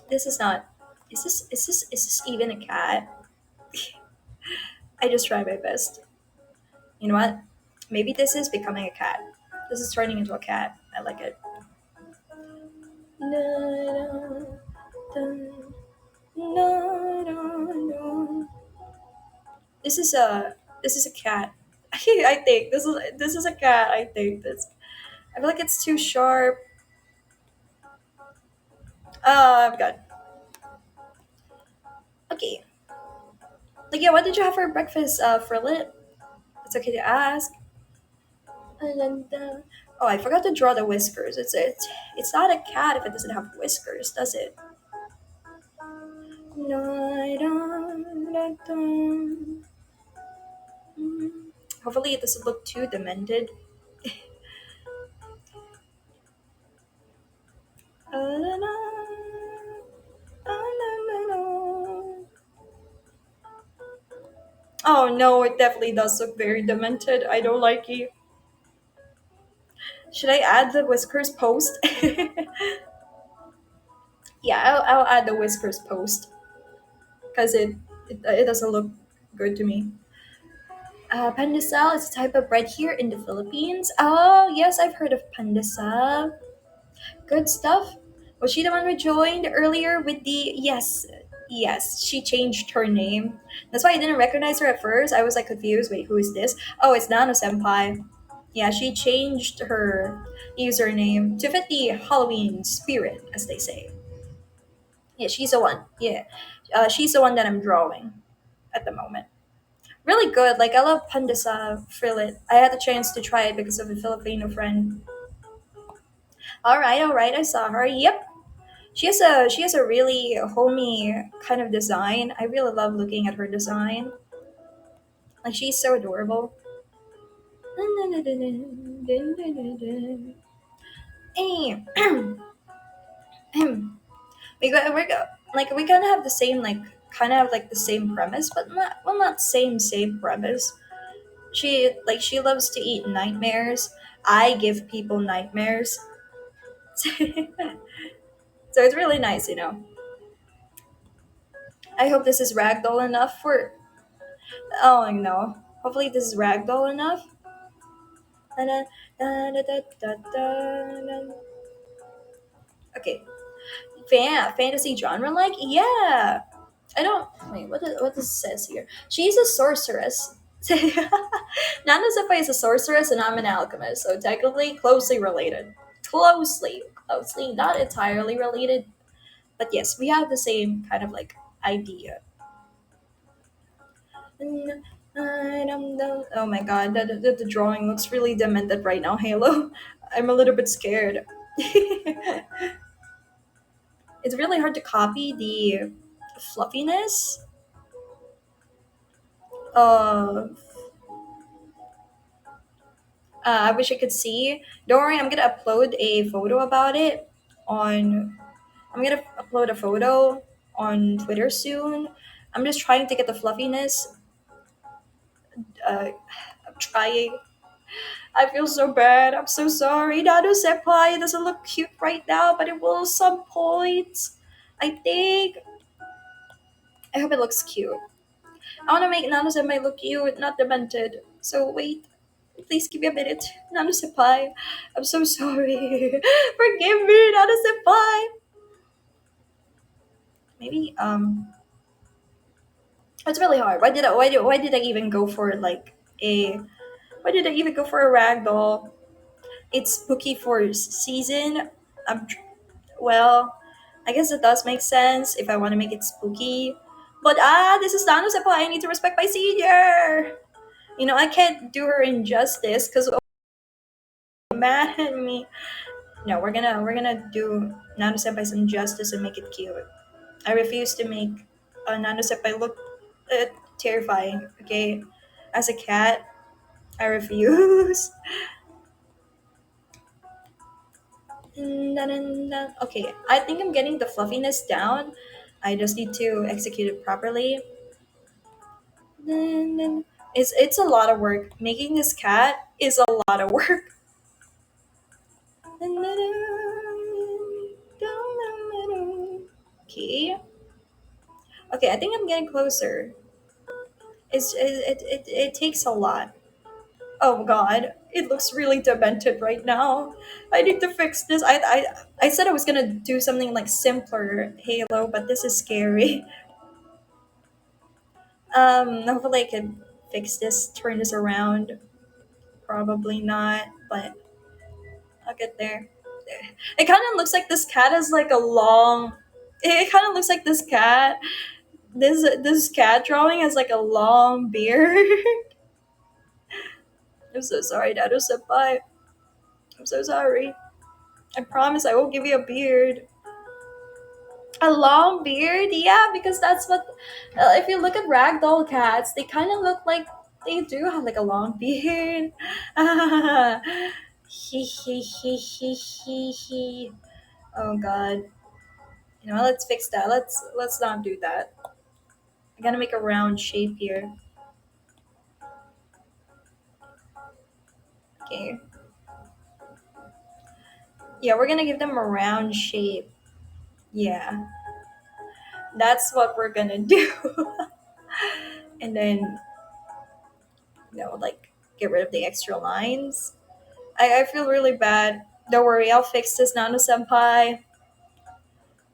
Speaker 1: This is not. Is this even a cat? I just try my best. You know what? Maybe this is becoming a cat. This is turning into a cat. I like it. No, no, no, no, no. This is a this is a cat. I think this is a cat. I think this. I feel like it's too sharp. I've got okay. Like yeah, what did you have for breakfast, Frillet? It's okay to ask. And then oh, I forgot to draw the whiskers. It's not a cat if it doesn't have whiskers, does it? No, I don't. I don't. Hopefully, it doesn't look too demented. Oh no, it definitely does look very demented. I don't like it. Should I add the whiskers post? Yeah, I'll add the whiskers post because it doesn't look good to me. Pandesal is a type of bread here in the Philippines. Oh, yes, I've heard of pandesal. Good stuff. Was she the one who joined earlier with the. Yes, yes, she changed her name. That's why I didn't recognize her at first. I was like confused. Wait, who is this? Oh, it's Nano Senpai. Yeah, she changed her username to fit the Halloween spirit, as they say. Yeah, she's the one. Yeah, she's the one that I'm drawing at the moment. Really good. Like I love Pandesa Frillet. I had the chance to try it because of a Filipino friend. All right. I saw her. Yep, she has a really homey kind of design. I really love looking at her design. Like she's so adorable. Hey, like we kind of have the same like kind of like the same premise, but not same premise. She loves to eat nightmares. I give people nightmares. So it's really nice. I hope this is ragdoll enough for. Oh no. Hopefully this is ragdoll enough. Da- da- da- da- da- da- da. Okay. Fantasy genre like? Yeah. I don't wait, what this says here. She's a sorceress. Nana Senpai is a sorceress and I'm an alchemist, so technically closely related. Closely, not entirely related. But yes, we have the same kind of like idea. Oh my god, the drawing looks really demented right now, Halo. I'm a little bit scared. It's really hard to copy the fluffiness of. I wish I could see. Don't worry, I'm gonna upload a photo about it on. I'm gonna upload a photo on Twitter soon. I'm just trying to get the fluffiness Uh, I'm trying. I feel so bad. I'm so sorry. Nano Senpai, it doesn't look cute right now, but it will some point. I think. I hope it looks cute. I want to make Nano Senpai look cute, not demented. So wait. Please give me a minute. Nano Senpai. I'm so sorry. Forgive me, Nano Senpai. Maybe, it's really hard. Why did I even go for like a why did I even go for a ragdoll? It's spooky for season. I'm tr- well, I guess it does make sense if I want to make it spooky. But this is Nano Senpai. I need to respect my senior. I can't do her injustice because mad at me. No, we're gonna do Nano Senpai some justice and make it cute. I refuse to make Nano Senpai look uh, terrifying. Okay, as a cat, I refuse. Okay, I think I'm getting the fluffiness down. I just need to execute it properly. It's a lot of work. Making this cat is a lot of work. Okay. Okay, I think I'm getting closer. It takes a lot. Oh god, it looks really demented right now. I need to fix this. I said I was gonna do something like simpler Halo, but this is scary. Hopefully I can fix this, turn this around. Probably not, but I'll get there. It kind of looks like this cat is like a long. It kind of looks like this cat. This cat drawing has like a long beard. I'm so sorry, Dado Senpai. I'm so sorry. I promise I will give you a beard. A long beard? Yeah, because that's what. If you look at ragdoll cats, they kind of look like they do have like a long beard. He he he he he he. Oh god. Let's fix that. Let's not do that. I gotta make a round shape here. Okay. Yeah, we're gonna give them a round shape. Yeah, that's what we're gonna do. And then, like, get rid of the extra lines. I feel really bad. Don't worry, I'll fix this, Nano Senpai.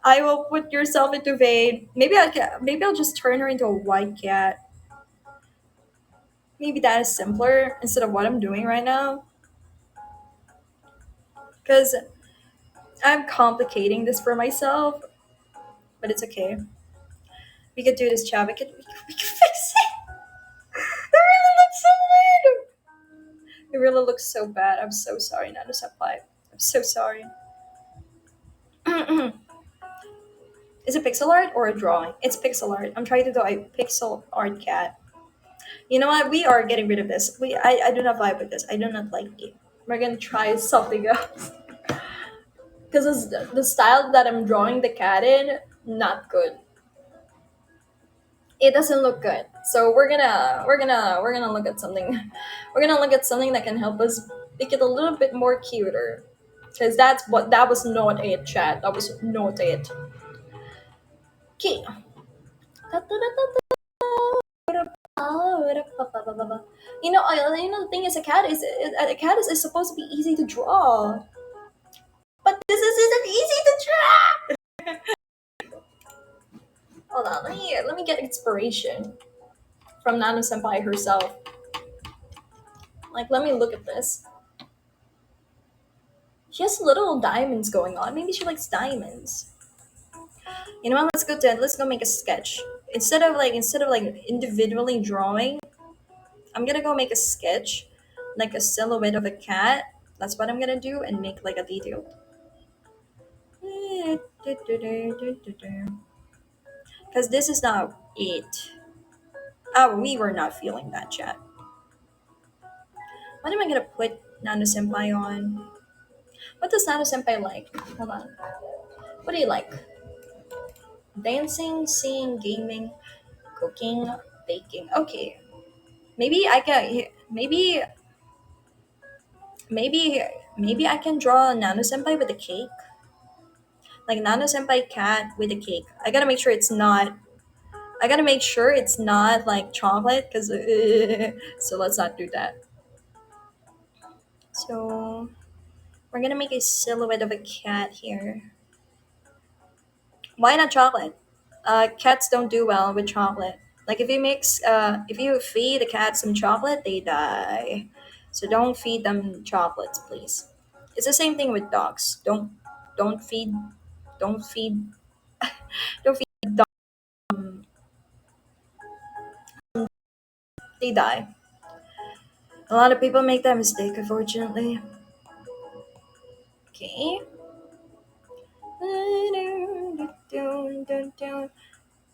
Speaker 1: I will put yourself into Vade. Maybe I'll just turn her into a white cat. Maybe that is simpler instead of what I'm doing right now. Because I'm complicating this for myself, but it's okay. We could do this, Chad. We could fix it. It really looks so weird. It really looks so bad. I'm so sorry, Nano Senpai. I'm so sorry. Is it pixel art or a drawing? It's pixel art. I'm trying to do a pixel art cat. You know what? We are getting rid of this. I do not vibe with this. I do not like it. We're gonna try something else. Because the style that I'm drawing the cat in, not good. It doesn't look good. So we're gonna look at something. We're gonna look at something that can help us make it a little bit more cuter. Because that was not it, chat. That was not it. Okay. The thing is, a cat is supposed to be easy to draw, but this isn't easy to draw. Hold on, let me get inspiration from Nana Senpai herself. Like, let me look at this. She has little diamonds going on. Maybe she likes diamonds. You know what? Let's go make a sketch. Instead of like individually drawing, I'm gonna go make a sketch, like a silhouette of a cat. That's what I'm gonna do and make like a detail. Because this is not it. Oh, we were not feeling that, chat. What am I gonna put Nano Senpai on? What does Nano Senpai like? Hold on. What do you like? Dancing, singing, gaming, cooking, baking. Okay. Maybe I can. Maybe maybe I can draw Nano Senpai with a cake. Like Nano Senpai cat with a cake. I gotta make sure it's not. I gotta make sure it's not like chocolate, because so let's not do that. So we're gonna make a silhouette of a cat here. Why not chocolate? Cats don't do well with chocolate. Like if you feed a cat some chocolate, they die. So don't feed them chocolates, please. It's the same thing with dogs. Don't feed, don't feed, don't feed dogs. They die. A lot of people make that mistake, unfortunately. Okay.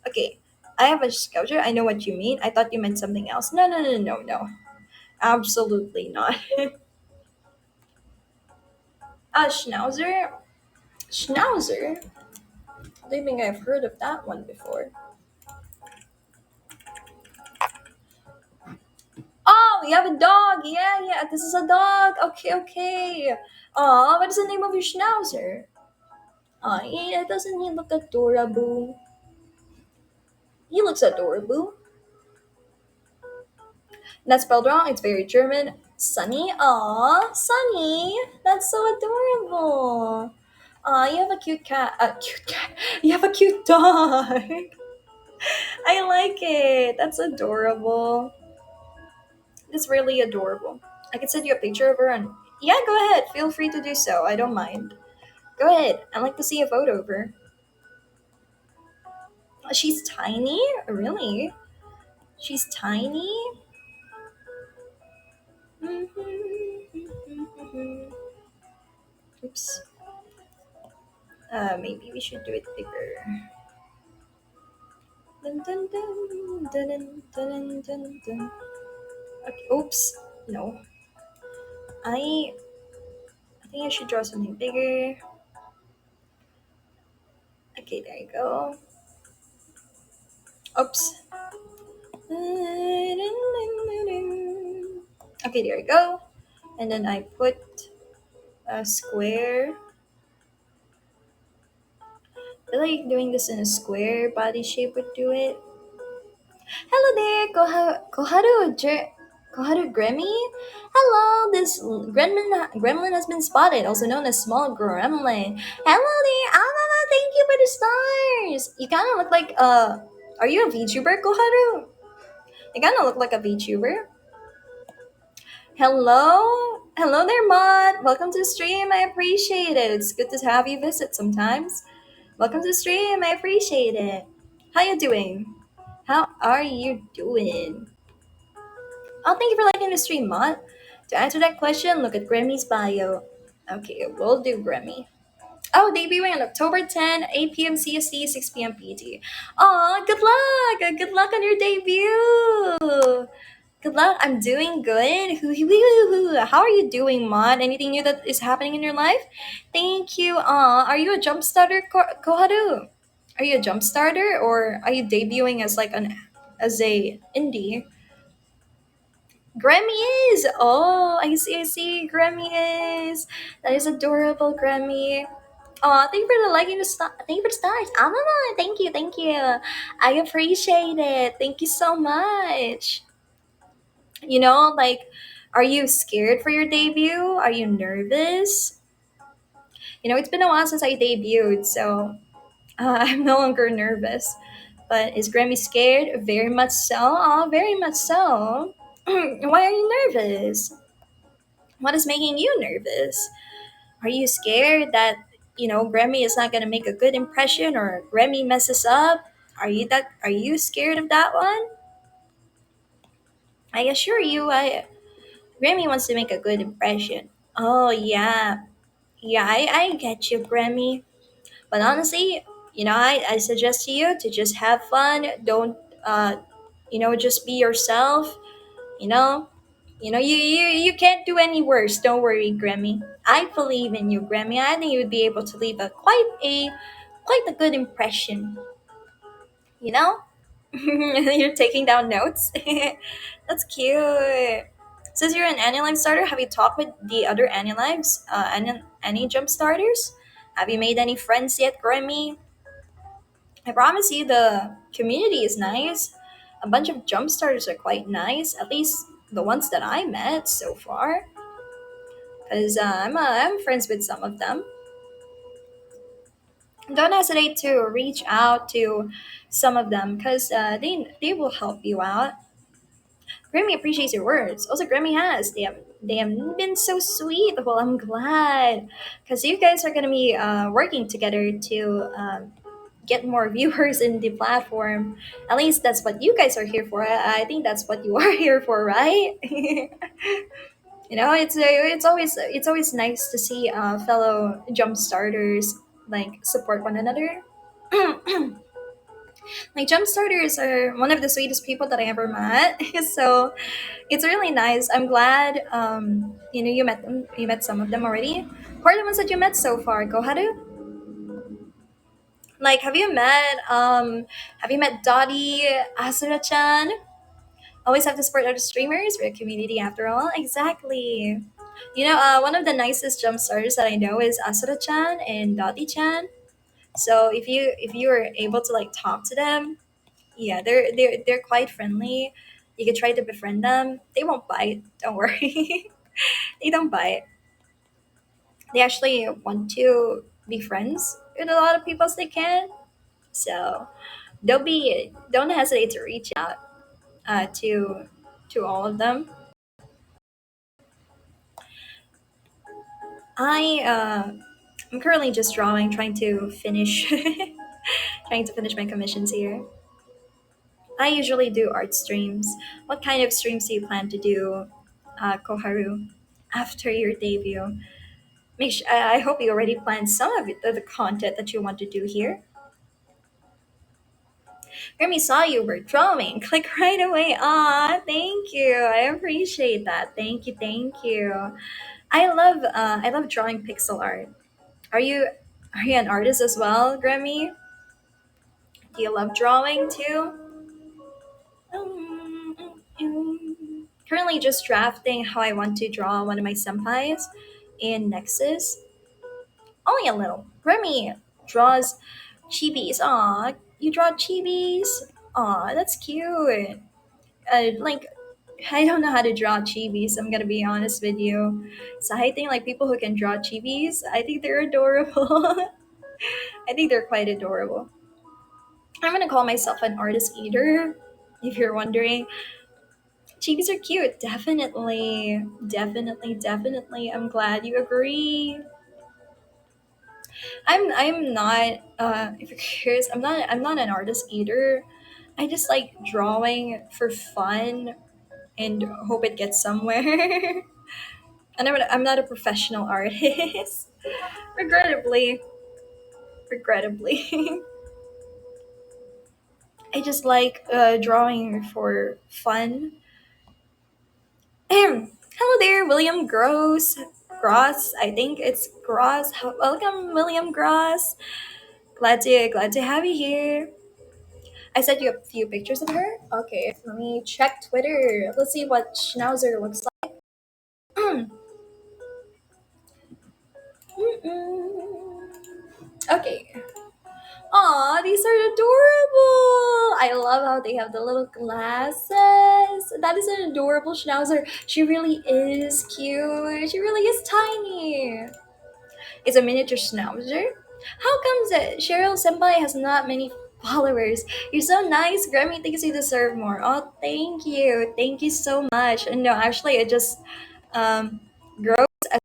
Speaker 1: Okay. I have a sculpture. I know what you mean. I thought you meant something else. No, no, no, no, no. Absolutely not. Schnauzer? Schnauzer? I don't think I've heard of that one before. Oh, we have a dog. Yeah, yeah. This is a dog. Okay, okay. What is the name of your schnauzer? Yeah, doesn't he look adorable? He looks adorable. That's spelled wrong. It's very German. Sunny. Aw, Sunny. That's so adorable. You have a cute cat. Cute cat. You have a cute dog. I like it. That's adorable. It's really adorable. I can send you a picture of her, and yeah, go ahead. Feel free to do so. I don't mind. Go ahead. I'd like to see a photo of her. She's tiny? Really? She's tiny? Oops. Maybe we should do it bigger. Dun, dun, dun, dun, dun, dun, dun, dun. Okay, oops. No. I I think I should draw something bigger. Okay, there you go. Oops. Okay, there you go. And then I put a square. I like doing this in a square body shape would do it. Hello there, Koharu Grammy. Hello, this gremlin has been spotted, also known as small gremlin. Hello there, thank you for the stars. You kind of look like are you a VTuber, Koharu? You kind of look like a VTuber. Hello there, Mod. Welcome to the stream. I appreciate it. It's good to have you visit sometimes. Welcome to the stream. I appreciate it. How you doing? How are you doing? Oh, thank you for liking the stream, Mod. To answer that question, look at Grammy's bio. Okay, we'll do Grammy. Oh, debuting on October 10, 8 p.m. CST, 6 p.m. PT. Aw, good luck! Good luck on your debut! Good luck. I'm doing good. How are you doing, Mod? Anything new that is happening in your life? Thank you. Are you a jump starter, Koharu? Are you a jump starter, or are you debuting as like an as a indie? Grammy is. Oh, I see. I see. Grammy is. That is adorable, Grammy. Oh, thank you for the liking the star. Thank you for the stars. Thank you. Thank you. I appreciate it. Thank you so much. Like, are you scared for your debut? Are you nervous? It's been a while since I debuted, so I'm no longer nervous. But is Grammy scared? Very much so. Oh, very much so. Why are you nervous? What is making you nervous? Are you scared that Grammy is not gonna make a good impression, or Grammy messes up? Are you scared of that one? I assure you, I Grammy wants to make a good impression. Oh yeah, yeah, I get you, Grammy. But honestly, I suggest to you to just have fun. Don't just be yourself. You know, you can't do any worse. Don't worry, Grammy. I believe in you, Grammy. I think you would be able to leave a quite a good impression. You know. You're taking down notes. That's cute. Since you're an AniLive starter, have you talked with the other AniLives? Any jump starters? Have you made any friends yet, Grammy? I promise you, the community is nice. A bunch of jump starters are quite nice, at least the ones that I met so far. Because I'm friends with some of them. Don't hesitate to reach out to some of them because they will help you out. Grammy appreciates your words. Also, Grammy has. They have been so sweet. Well, I'm glad because you guys are gonna be working together to get more viewers in the platform. At least that's what you guys are here for. I think that's what you are here for, right? It's always nice to see fellow jump starters like support one another. Like jump starters are one of the sweetest people that I ever met. So it's really nice. I'm glad you met them. You met some of them already. Who are the ones that you met so far? Go ahead. Like have you met Dottie, Asura-chan? Always have to support other streamers. We're a community after all. Exactly. One of the nicest jump starters that I know is Asura-chan and Dottie-chan. So if you are able to like talk to them, yeah, they're quite friendly. You can try to befriend them. They won't bite. Don't worry. They don't bite. They actually want to be friends with a lot of people as they can. So don't hesitate to reach out to all of them. I'm currently just drawing, trying to finish trying to finish my commissions here. I usually do art streams. What kind of streams do you plan to do, Koharu, after your debut? I hope you already planned some of it, the content that you want to do here. Grammy saw you were drawing. Click right away. Ah, thank you. I appreciate that. Thank you, thank you. I love drawing pixel art. Are you are you an artist as well, Grammy? Do you love drawing too? Currently just drafting how I want to draw one of my senpais in Nexas. Only a little. Remy draws chibis. Aw, you draw chibis? Aw, that's cute. Like, I don't know how to draw chibis. I'm gonna be honest with you. So I think like people who can draw chibis, I think they're adorable. I think they're quite adorable. I'm gonna call myself an artist eater, if you're wondering. Chibis are cute, definitely, definitely, definitely. I'm glad you agree. I'm not. If you're curious, I'm not an artist either. I just like drawing for fun and hope it gets somewhere. And I'm not a professional artist, regrettably. Regrettably, I just like drawing for fun. Hello there, William Gross. I think it's Gross. Welcome, William Gross. Glad to have you here. I sent you a few pictures of her. Okay, let me check Twitter. Let's see what Schnauzer looks like. Mm-mm. Okay. Aw, these are adorable. I love how they have the little glasses. That is an adorable Schnauzer. She really is cute. She really is tiny. It's a miniature Schnauzer. How comes that Cheryl Senpai has not many followers? You're so nice, Grammy thinks you deserve more. Oh, thank you. Thank you so much. And no, actually, I just grows as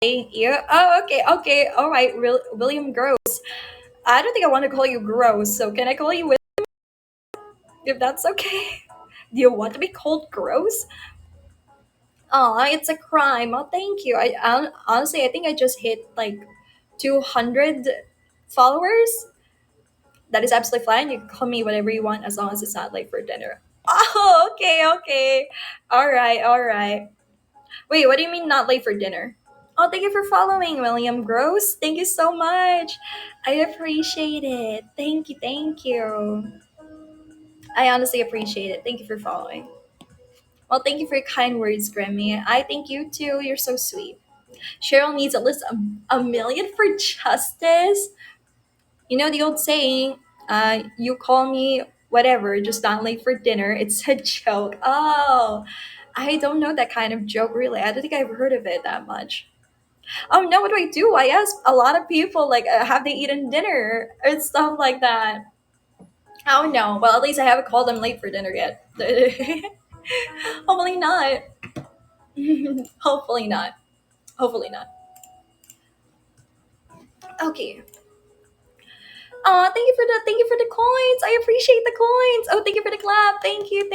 Speaker 1: you. Oh, okay, okay. All right, William Gross. I don't think I want to call you Gross, so can I call you William if that's okay? Do you want to be called Gross? Oh, it's a crime. Oh, thank you. Honestly, I think I just hit like 200 followers. That is absolutely fine. You can call me whatever you want as long as it's not late for dinner. Oh, okay, okay. All right, all right. Wait, what do you mean not late for dinner? Oh, thank you for following, William Gross. Thank you so much. I appreciate it. Thank you, thank you. I honestly appreciate it. Thank you for following. Well, thank you for your kind words, Grammy. I thank you too. You're so sweet. Cheryl needs at least a million for justice. You know the old saying, you call me whatever, just not late for dinner. It's a joke. Oh, I don't know that kind of joke really. I don't think I've heard of it that much. Oh no, what do I do? I ask a lot of people like, have they eaten dinner and stuff like that. Oh no. Well, at least I haven't called them late for dinner yet. Hopefully not. Hopefully not. Hopefully not. Okay. Thank you for the coins. I appreciate the coins. Oh, thank you for the clap. Thank you.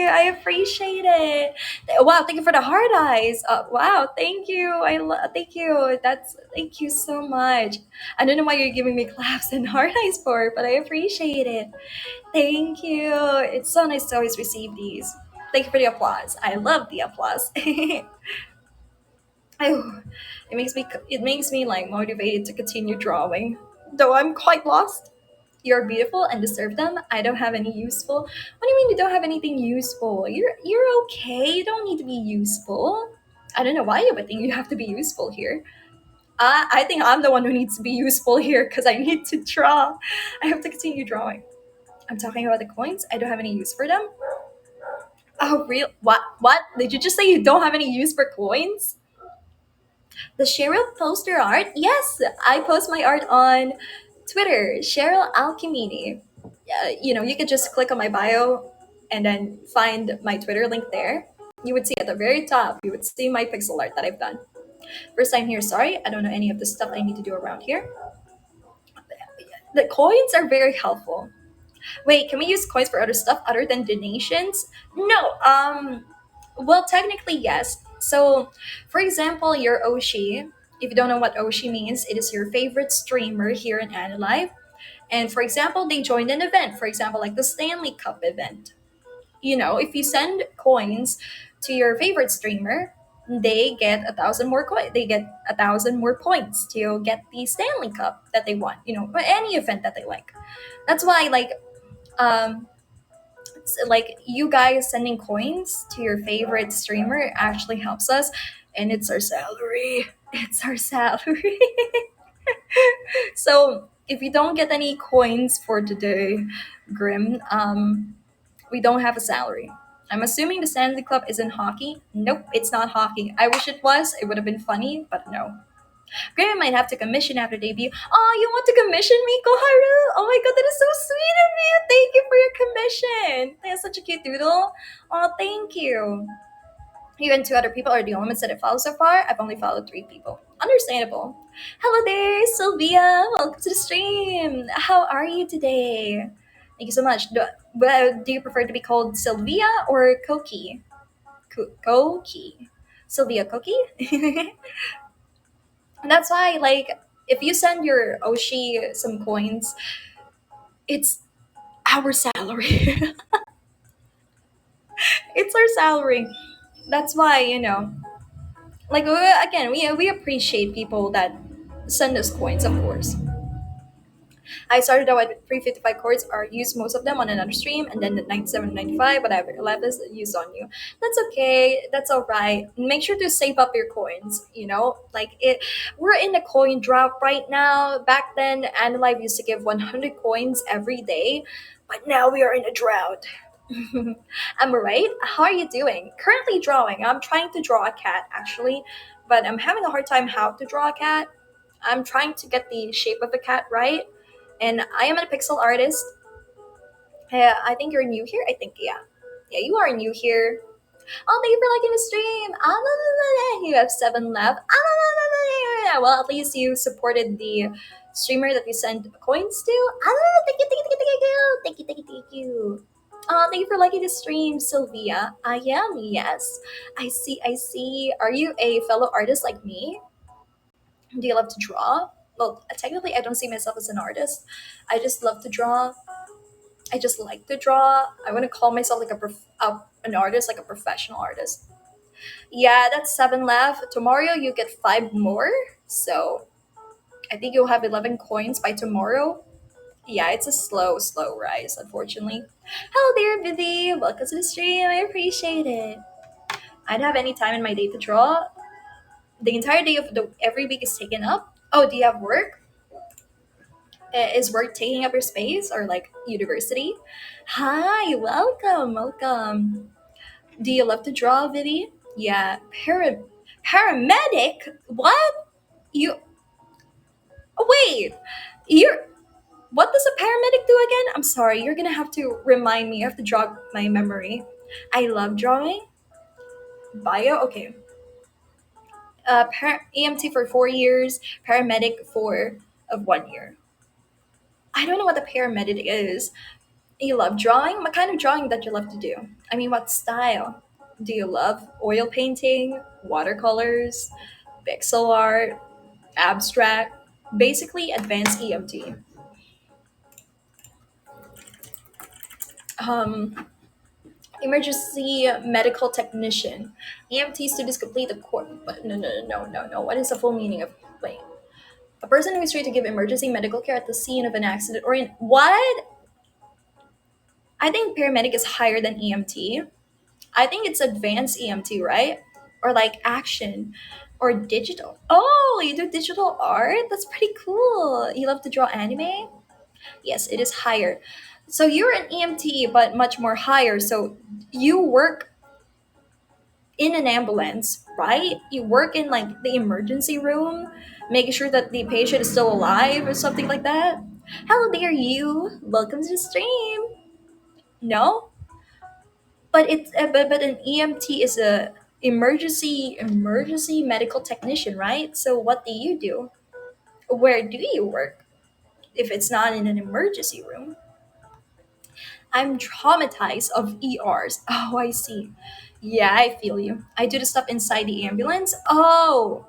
Speaker 1: I appreciate it. Wow, thank you for the hard eyes. Wow, thank you. Thank you. Thank you so much. I don't know why you're giving me claps and hard eyes for, but I appreciate it. Thank you. It's so nice to always receive these. Thank you for the applause. I love the applause. Oh, it makes me like motivated to continue drawing. Though I'm quite lost. You're beautiful and deserve them. I don't have any useful. What do you mean you don't have anything useful? You're okay. You don't need to be useful. I don't know why you would think you have to be useful here. I think I'm the one who needs to be useful here because I need to draw. I have to continue drawing. I'm talking about the coins. I don't have any use for them. Oh, real? What? What? Did you just say you don't have any use for coins? The Cheryl poster art? Yes, I post my art on Twitter, Cheryl Alcmene. You could just click on my bio and then find my Twitter link there. You would see at the very top, you would see my pixel art that I've done. First time here, sorry, I don't know any of the stuff I need to do around here. The coins are very helpful. Wait, can we use coins for other stuff other than donations? No. Well, technically yes. So, for example, your Oshi. If you don't know what Oshi means, it is your favorite streamer here in AniLive. And for example, they joined an event. For example, like the Stanley Cup event. If you send coins to your favorite streamer, they get 1,000 more coins. They get 1,000 more points to get the Stanley Cup that they want. But any event that they like. That's why, um, like you guys sending coins to your favorite streamer actually helps us, and it's our salary. It's our salary. So if you don't get any coins for today, Grim, we don't have a salary. I'm assuming the Stanley Club isn't hockey. Nope, it's not hockey. I wish it was. It would have been funny, but no. Grim might have to commission after debut. Oh, you want to commission me, Koharu? Oh my god, that is so sweet of you. Thank you for your commission. That's such a cute doodle. Oh, thank you. You and two other people are the only ones that I follow so far. I've only followed three people. Understandable. Hello there, Sylvia. Welcome to the stream. How are you today? Thank you so much. Do you prefer to be called Sylvia or Koki? Koki. Sylvia Koki? That's why, like, if you send your Oshi some coins, it's our salary. It's our salary. That's why, like, again, we appreciate people that send us coins, of course. I started out with 355 chords, or used most of them on another stream, and then the 97 95, but I've left this used on you. That's okay. That's all right. Make sure to save up your coins. Like we're in a coin drought right now. Back then, AniLive used to give 100 coins every day, but now we are in a drought. Am I right? How are you doing? Currently drawing. I'm trying to draw a cat actually, but I'm having a hard time how to draw a cat. I'm trying to get the shape of the cat right, and I am a pixel artist. I think you're new here. I think yeah, you are new here. Oh, thank you for liking the stream. You have 7 left. Well, at least you supported the streamer that you sent coins to. Thank you, thank you, thank you, thank you, thank you, thank you. Thank you for liking the stream, Sylvia. I am, yes. I see, I see. Are you a fellow artist like me? Do you love to draw? Well, technically, I don't see myself as an artist. I just love to draw. I just like to draw. I want to call myself like an artist, like a professional artist. Yeah, that's 7 left. Tomorrow you get 5 more. So I think you'll have 11 coins by tomorrow. Yeah, it's a slow rise, unfortunately. Hello there, Vivi. Welcome to the stream. I appreciate it. I don't have any time in my day to draw. The entire day of the every week is taken up. Oh, do you have work? Is work taking up your space or like university? Hi, welcome. Do you love to draw, Vivi? Yeah, paramedic. What? You wait. You're what does a paramedic do again? I'm sorry. You're gonna have to remind me. You have to jog my memory. I love drawing. Bio. Okay. EMT for 4 years. Paramedic for of 1 year. I don't know what a paramedic is. You love drawing? What kind of drawing that you love to do? I mean, what style? Do you love oil painting, watercolors, pixel art, abstract? Basically, advanced EMT. Um, Emergency medical technician. EMT students complete the course. But no. What is the full meaning of wait? A person who is trained to give emergency medical care at the scene of an accident or in what? I think paramedic is higher than EMT. I think it's advanced EMT, right? Or like action or digital. Oh, you do digital art? That's pretty cool. You love to draw anime? Yes, it is higher. So you're an EMT, but much more higher. So you work in an ambulance, right? You work in like the emergency room, making sure that the patient is still alive or something like that. Hello there, you. Welcome to the stream. No, but an EMT is a emergency medical technician, right? So what do you do? Where do you work if it's not in an emergency room? I'm traumatized of ERs. Oh, I see. Yeah, I feel you. I do the stuff inside the ambulance. Oh,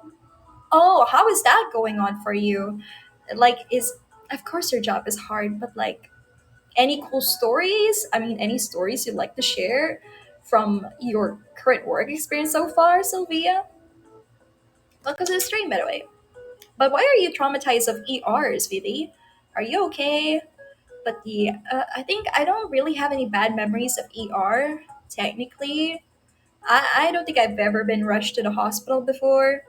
Speaker 1: how is that going on for you? Like, is of course your job is hard, but like, any cool stories? I mean, any stories you'd like to share from your current work experience so far, Sylvia? Welcome to the stream, by the way. But why are you traumatized of ERs, Vivi? Are you okay? But I think I don't really have any bad memories of ER. Technically, I don't think I've ever been rushed to the hospital before.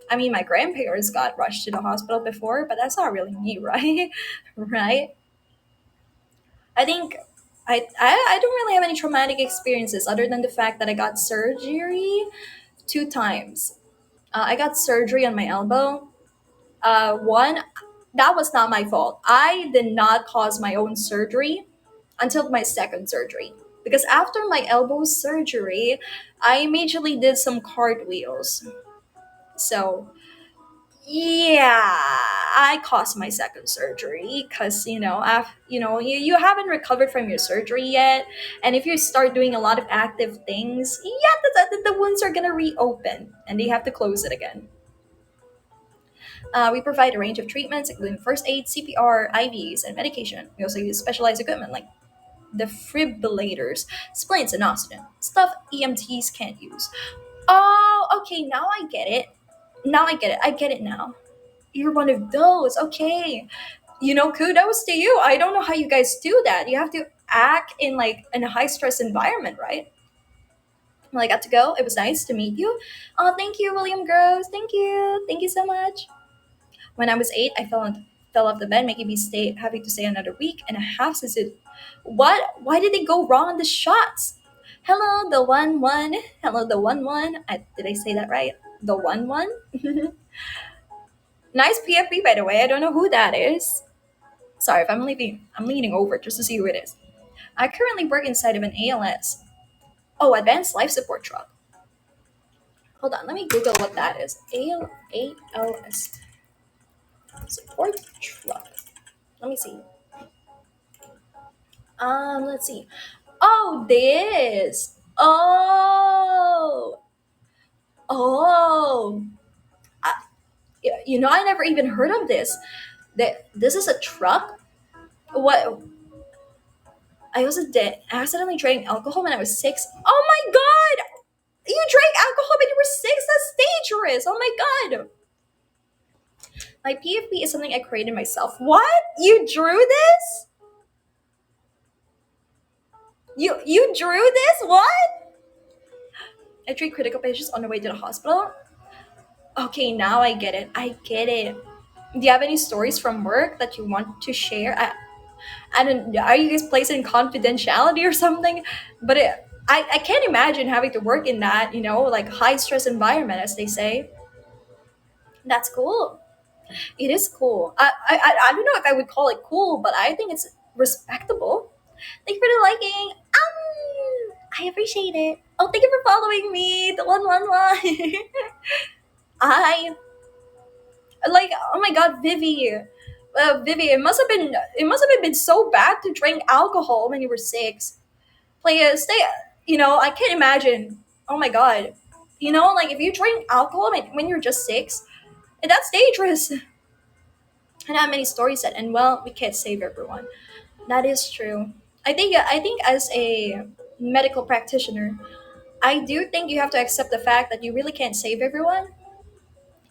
Speaker 1: I mean, my grandparents got rushed to the hospital before, but that's not really me, right? Right? I think I don't really have any traumatic experiences other than the fact that I got surgery 2 times. I got surgery on my elbow. One, that was not my fault. I did not cause my own surgery until my second surgery. Because after my elbow surgery, I immediately did some cartwheels. So yeah, I caused my second surgery because you haven't recovered from your surgery yet, and if you start doing a lot of active things, yeah, the wounds are gonna reopen and they have to close it again. We provide a range of treatments including first aid, CPR, IVs, and medication. We also use specialized equipment like defibrillators, splints, and oxygen stuff EMTs can't use. Oh, okay, now I get it. I get it now. You're one of those. Okay. Kudos to you. I don't know how you guys do that. You have to act in like in a high stress environment, right? Well, I got to go. It was nice to meet you. Oh, thank you, William Gross. Thank you. Thank you so much. When I was 8, I fell off the bed, making me stay having to stay another week and a half since it. What? Why did they go wrong on the shots? Hello, the 1-1. Hello, the 1-1. Did I say that right? The 1-1. Nice PFP, by the way. I don't know who that is. Sorry if I'm leaning over just to see who it is. I currently work inside of an ALS. Oh, advanced life support truck. Hold on, let me Google what that is. ALS support truck. Let me see. Let's see. Oh, this. Oh. I, I never even heard of this. This is a truck. What? I also did accidentally drank alcohol when I was 6. Oh my god! You drank alcohol when you were 6? That's dangerous. Oh my god. My PFP is something I created myself. What? You drew this? You drew this? What? I treat critical patients on the way to the hospital. Okay, now I get it. I get it. Do you have any stories from work that you want to share? I don't. Are you guys placed in confidentiality or something? But I can't imagine having to work in that, like high stress environment, as they say. That's cool. It is cool. I don't know if I would call it cool, but I think it's respectable. Thank you for the liking. I appreciate it. Oh, thank you for following me. The 111. I like. Oh my God, Vivi. Vivi, it must have been so bad to drink alcohol when you were 6. Like, stay. I can't imagine. Oh my God. Like if you drink alcohol when you're just 6, that's dangerous. And how many stories that, and well, we can't save everyone. That is true. I think as a medical practitioner, I do think you have to accept the fact that you really can't save everyone.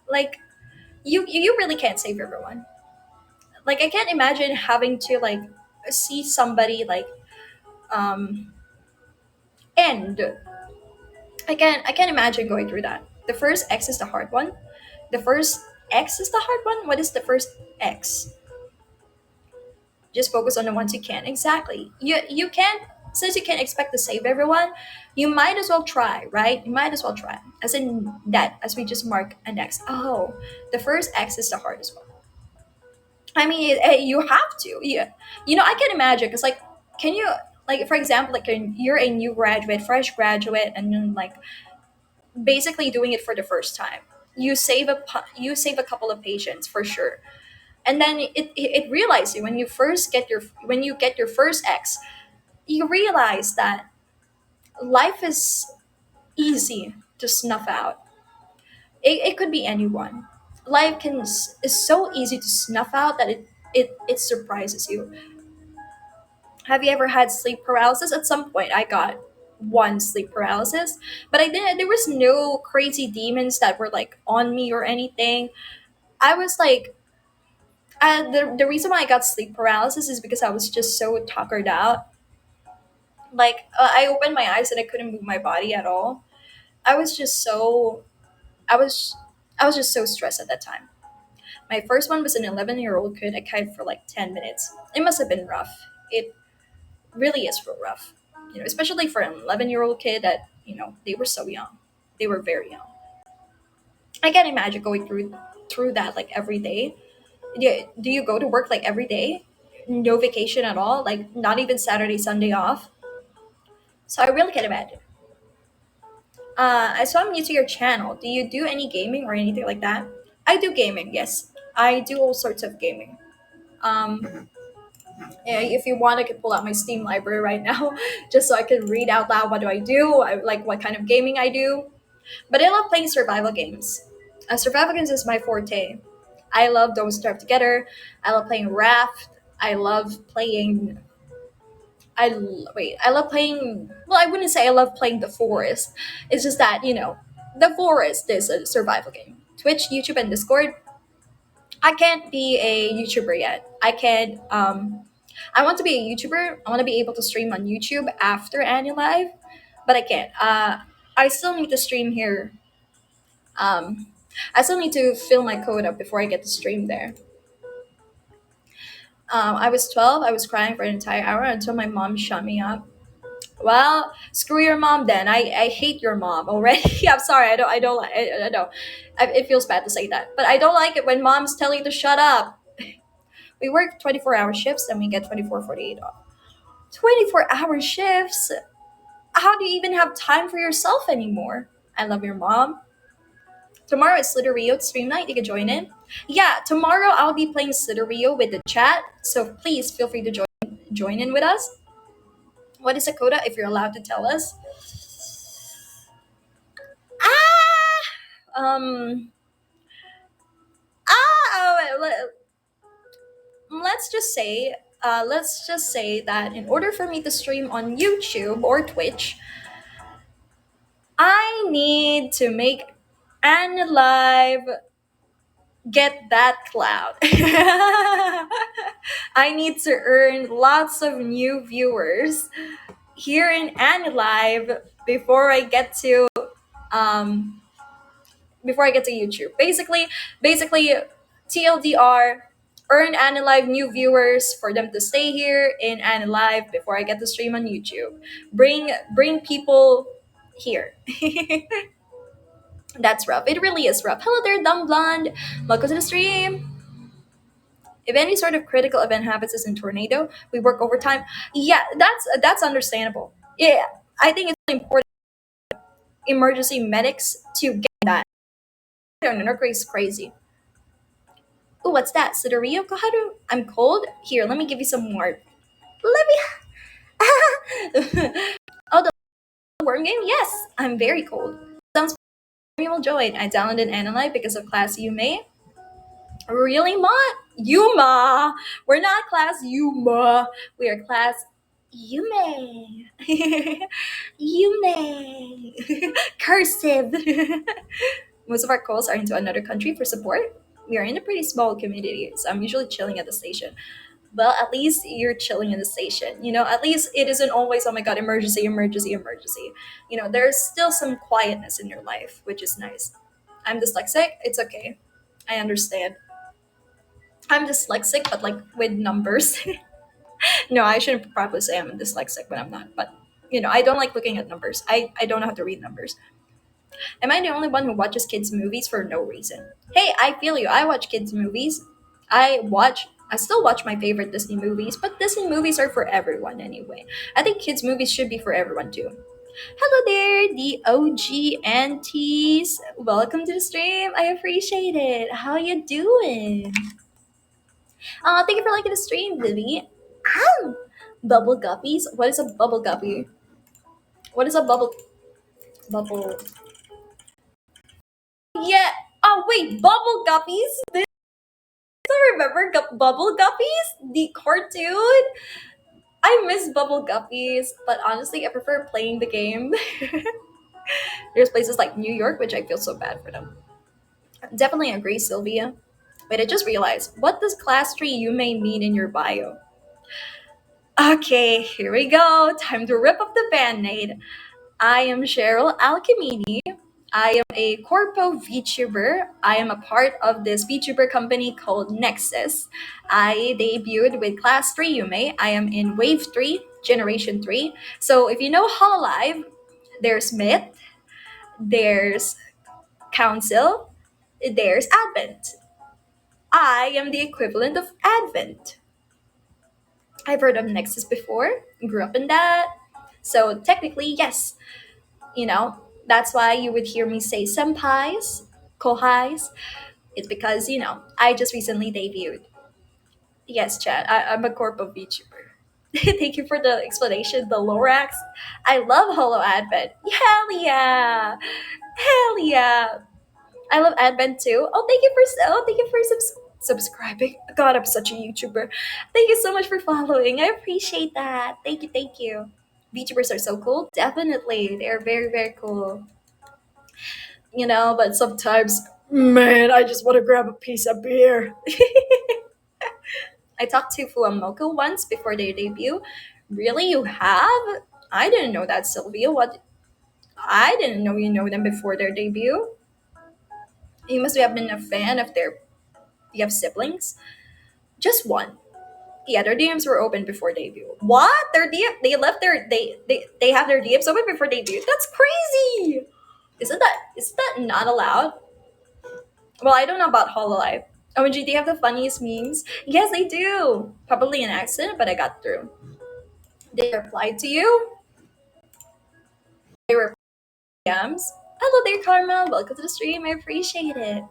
Speaker 1: Like you really can't save everyone. Like I can't imagine having to like see somebody like um end. I can't imagine going through that. The first X is the hard one. The first X is the hard one. What is the first X? Just focus on the ones you can. Exactly. You can't, since you can't expect to save everyone, you might as well try, right? You might as well try. As in that, as we just mark an X. Oh, the first X is the hardest one. I mean, you have to. Yeah. I can imagine because like, can you like for example like you're a new graduate, fresh graduate, and you're like basically doing it for the first time. You save a couple of patients for sure, and then it realizes you when you get your first X, you realize that life is easy to snuff out. It could be anyone. Life is so easy to snuff out that it surprises you. Have you ever had sleep paralysis? At some point, I got one sleep paralysis, but I didn't. There was no crazy demons that were like on me or anything. I was like, the reason why I got sleep paralysis is because I was just so tuckered out. Like I opened my eyes and I couldn't move my body at all. I was just so I was I was just so stressed at that time. My first one was an 11-year-old kid. I cried for like 10 minutes. It must have been rough. It really is real rough. Especially for an 11-year-old kid that they were so young. They were very young. I can't imagine going through that like every day. Do you go to work like every day? No vacation at all? Like not even Saturday, Sunday off? So I really can't imagine. I saw I'm new to your channel. Do you do any gaming or anything like that? I do gaming, yes. I do all sorts of gaming. Um, if you want, I could pull out my Steam library right now, just so I can read out loud what do I do, like what kind of gaming I do. But I love playing survival games. Survival games is my forte. I love Don't Starve Together. I love playing Raft. I love playing I love playing. Well, I wouldn't say I love playing The Forest. It's just that The Forest is a survival game. Twitch, YouTube, and Discord. I can't be a YouTuber yet. I can't. I want to be a YouTuber. I want to be able to stream on YouTube after AniLive, but I can't. I still need to stream here. Um, I still need to fill my quota before I get to stream there. I was 12. I was crying for an entire hour until my mom shut me up. Well, screw your mom then. I hate your mom already. I'm sorry. I don't. It feels bad to say that, but I don't like it when moms tell you to shut up. We work 24-hour shifts and we get 24/48 off. 24-hour shifts. How do you even have time for yourself anymore? I love your mom. Tomorrow is Slither Rio stream night. You can join in. Yeah, tomorrow I'll be playing Slither Rio with the chat. So please feel free to join in with us. What is a coda if you're allowed to tell us? Ah, let's just say, that in order for me to stream on YouTube or Twitch, I need to make AniLive get that clout. I need to earn lots of new viewers here in AniLive before I get to um before I get to YouTube. Basically TLDR, earn AniLive new viewers for them to stay here in AniLive before I get to stream on YouTube. Bring people here. That's rough. It really is rough. Hello there, dumb blonde. Welcome to the stream. If any sort of critical event happens as in tornado, we work overtime. Yeah, that's understandable. Yeah, I think it's really important emergency medics to get that. I don't know, crazy. Oh, what's that? Sidorio Koharu? I'm cold. Here, let me give you some more. Let me. Oh, the worm game? Yes, I'm very cold. Sounds will join. I downloaded AniLive because of class Yume. Really, Ma? Yuma. We're not class Yuma. We are class Yume. Yume. Cursive. Most of our calls are into another country for support. We are in a pretty small community, so I'm usually chilling at the station. Well, at least you're chilling in the station. At least it isn't always, oh my god, emergency, emergency, emergency. There's still some quietness in your life, which is nice. I'm dyslexic. It's okay. I understand. I'm dyslexic, but like with numbers. No, I shouldn't probably say I'm dyslexic when I'm not. But I don't like looking at numbers. I don't know how to read numbers. Am I the only one who watches kids movies for no reason? Hey, I feel you. I watch kids movies. I still watch my favorite Disney movies, but Disney movies are for everyone anyway. I think kids movies should be for everyone too. Hello there, the OG aunties. Welcome to the stream. I appreciate it. How you doing? Thank you for liking the stream, Vivi. Ow! Bubble guppies? What is a bubble guppy? What is a bubble? Yeah. Oh wait, bubble guppies. This I remember bubble guppies, the cartoon. I miss bubble guppies, but honestly, I prefer playing the game. There's places like New York, which I feel so bad for them. Definitely agree, Sylvia. Wait, I just realized. What does class tree you may mean in your bio? Okay, here we go. Time to rip up the band-aid. I am Cheryl Alcmene. I am a corpo VTuber. I am a part of this VTuber company called Nexas. I debuted with Class 3 Yume. I am in Wave 3, Generation 3. So if you know AniLive, there's Myth, there's Council, there's Advent. I am the equivalent of Advent. I've heard of Nexus before, grew up in that. So technically, yes, you know, that's why you would hear me say senpais, kohais. It's because, I just recently debuted. Yes, Chad, I'm a corpo VTuber. Thank you for the explanation, the Lorax. I love Holo Advent. Hell yeah! Hell yeah! I love Advent too. Thank you for subscribing. God, I'm such a YouTuber. Thank you so much for following. I appreciate that. Thank you. VTubers are so cool. Definitely, they're very very cool. But sometimes, man, I just want to grab a piece of beer. I talked to Fuamoco once before their debut. Really, you have? I didn't know that, Sylvia. What? I didn't know you know them before their debut. You must have been a fan of their. You have siblings? Just one. Yeah, their DMs were open before debut. What? They left they have their DMs open before debut. That's crazy. Isn't that not allowed? Well, I don't know about Hololive. OMG, they have the funniest memes. Yes, they do. Probably an accident, but I got through. They replied to you. They were DMs. Hello there, Karma. Welcome to the stream. I appreciate it.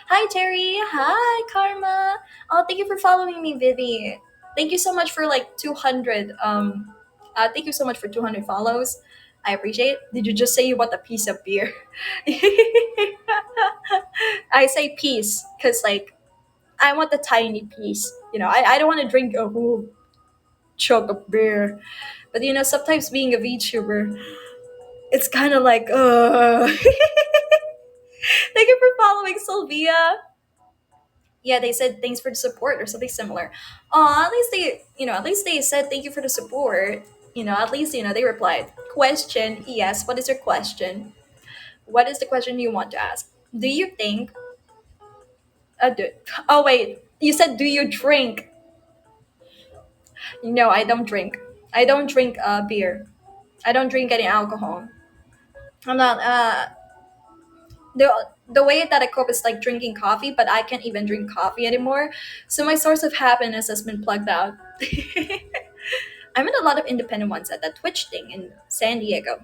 Speaker 1: Hi, Terry. Hi, Karma. Oh, thank you for following me, Vivi. Thank you so much for like 200. Thank you so much for 200 follows. I appreciate it. Did you just say you want a piece of beer? I say piece because like I want the tiny piece. I don't want to drink a whole chug of beer. But sometimes being a VTuber, it's kind of like, Thank you for following, Sylvia. Yeah, they said thanks for the support or something similar. Oh, at least they, at least they said thank you for the support. At least, they replied. Question, yes, what is your question? What is the question you want to ask? Do you think, do, oh wait, you said do you drink? No, I don't drink. I don't drink beer. I don't drink any alcohol. I'm not, the the way that I cope is like drinking coffee, but I can't even drink coffee anymore. So my source of happiness has been plugged out. I met a lot of independent ones at that Twitch thing in San Diego.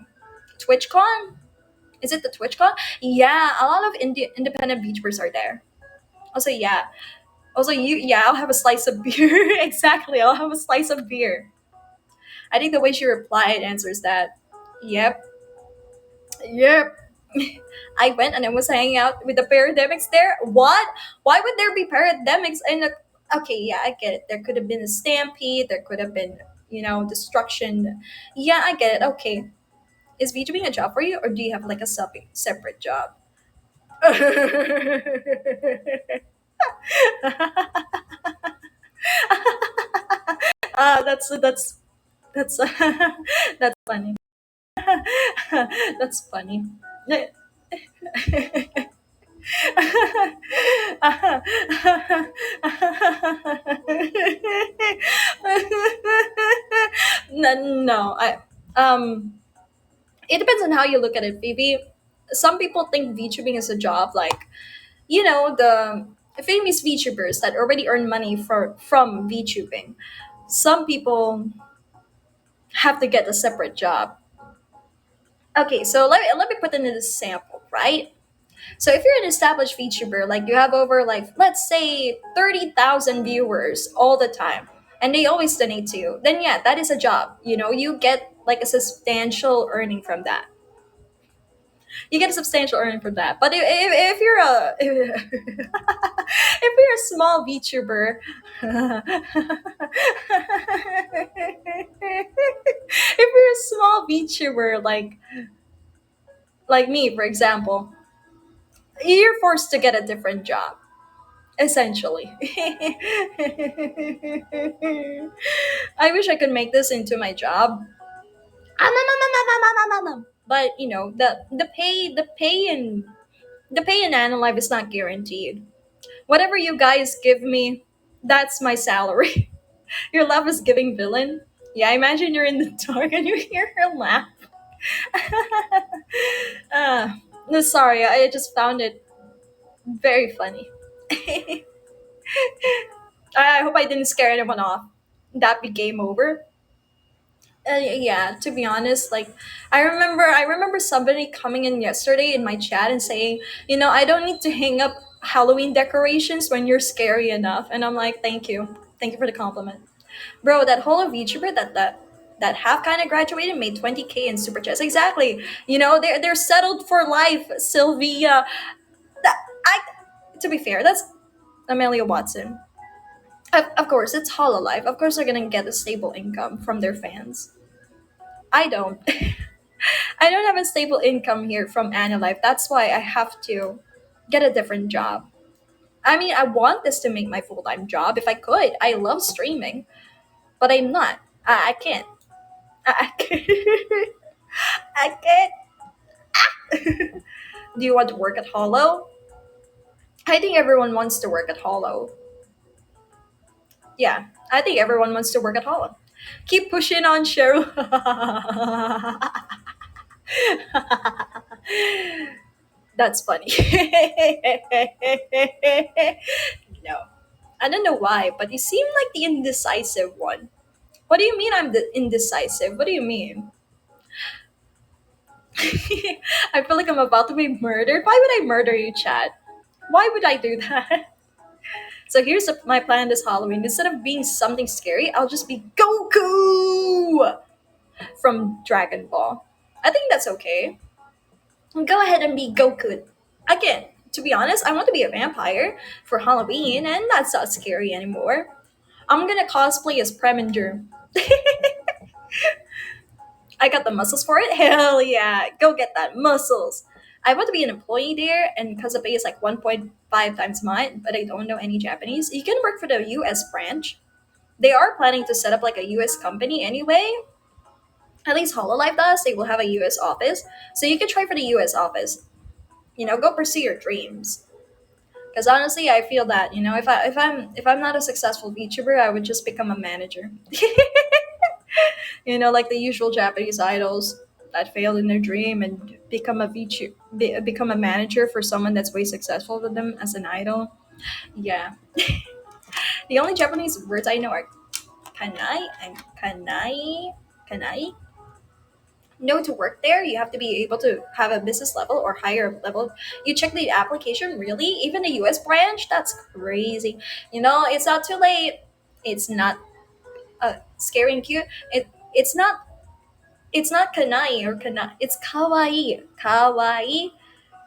Speaker 1: TwitchCon? Is it the TwitchCon? Yeah, a lot of independent VTubers are there. Also, yeah. Also, yeah, I'll have a slice of beer. Exactly, I'll have a slice of beer. I think the way she replied answers that. Yep, yep. I went and I was hanging out with the pandemics there. What? Why would there be pandemics in a? Okay, yeah, I get it. There could have been a stampede. There could have been, destruction. Yeah, I get it. Okay, is VTubing a job for you, or do you have like a separate job? That's that's funny. That's funny. No, no, it depends on how you look at it, Phoebe. Some people think VTubing is a job, like the famous VTubers that already earn money from VTubing. Some people have to get a separate job. Okay, so let me put in an example, right? So if you're an established VTuber, like you have over like let's say 30,000 viewers all the time, and they always donate to you, then yeah, that is a job. You get like a substantial earning from that. You get a substantial earning from that. But if you're a if you're a small VTuber, if you're a small VTuber like me, for example, you're forced to get a different job. Essentially. I wish I could make this into my job. But the pay in AniLive is not guaranteed. Whatever you guys give me, that's my salary. Your laugh is giving villain. Yeah, imagine you're in the dark and you hear her laugh. uh, no, sorry, I just found it very funny. I hope I didn't scare anyone off. That be game over. Yeah, to be honest, like I remember somebody coming in yesterday in my chat and saying, I don't need to hang up Halloween decorations when you're scary enough. And I'm like, thank you for the compliment, bro. That whole VTuber that half kind of graduated made 20K in super chats. Exactly. They're settled for life, Sylvia. That I To be fair, that's Amelia Watson. Of course, it's Hololive. Of course, they're gonna get a stable income from their fans. I don't. I don't have a stable income here from AniLife. That's why I have to get a different job. I mean, I want this to make my full time job if I could. I love streaming, but I'm not. I can't. I can't. I can't. Do you want to work at Hollow? I think everyone wants to work at Hollow. Yeah, I think everyone wants to work at Hollow. Keep pushing on, Cheryl. That's funny. No. I don't know why, but you seem like the indecisive one. What do you mean I'm the indecisive? What do you mean? I feel like I'm about to be murdered. Why would I murder you, Chad? Why would I do that? So here's my plan this Halloween. Instead of being something scary, I'll just be Goku from Dragon Ball. I think that's okay. Go ahead and be Goku. Again, to be honest, I want to be a vampire for Halloween, and that's not scary anymore. I'm gonna cosplay as Preminger. I got the muscles for it. Hell yeah, go get that muscles. I want to be an employee there, and because the pay is like 1.5 times mine, but I don't know any Japanese. You can work for the US branch. They are planning to set up like a US company anyway. At least HoloLive does. They will have a US office. So you can try for the US office. Go pursue your dreams. Because honestly, I feel that if I'm not a successful VTuber, I would just become a manager. Like the usual Japanese idols that failed in their dream and become a manager for someone that's way successful than them as an idol. Yeah, the only Japanese words I know are kanai and kanai. Kanai. No, to work there, you have to be able to have a business level or higher level. You check the application, really? Even the US branch? That's crazy. It's not too late. It's not scary and cute. It's not kanai or kana. It's kawaii. Kawaii.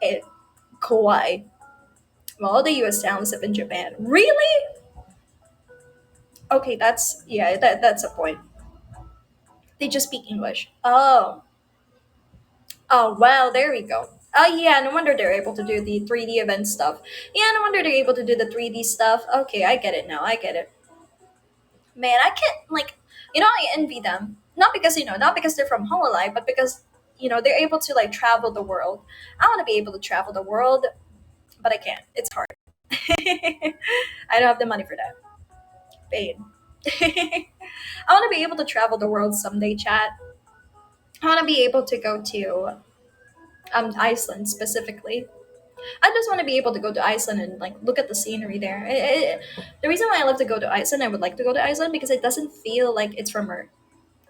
Speaker 1: It, kawaii. Well, all the US talents live in Japan. Really? Okay, that's a point. They just speak English. Oh, well, there we go. Oh, yeah, no wonder they're able to do the 3D event stuff. Yeah, no wonder they're able to do the 3D stuff. Okay, I get it now. I get it. Man, I can't, I envy them. Not because they're from Hololive, but because, they're able to, travel the world. I want to be able to travel the world, but I can't. It's hard. I don't have the money for that. Pain. I want to be able to travel the world someday, chat. I want to be able to go to Iceland specifically. I just want to be able to go to Iceland and look at the scenery there. The reason why I love to go to Iceland, I would like to go to Iceland because it doesn't feel like it's from Earth.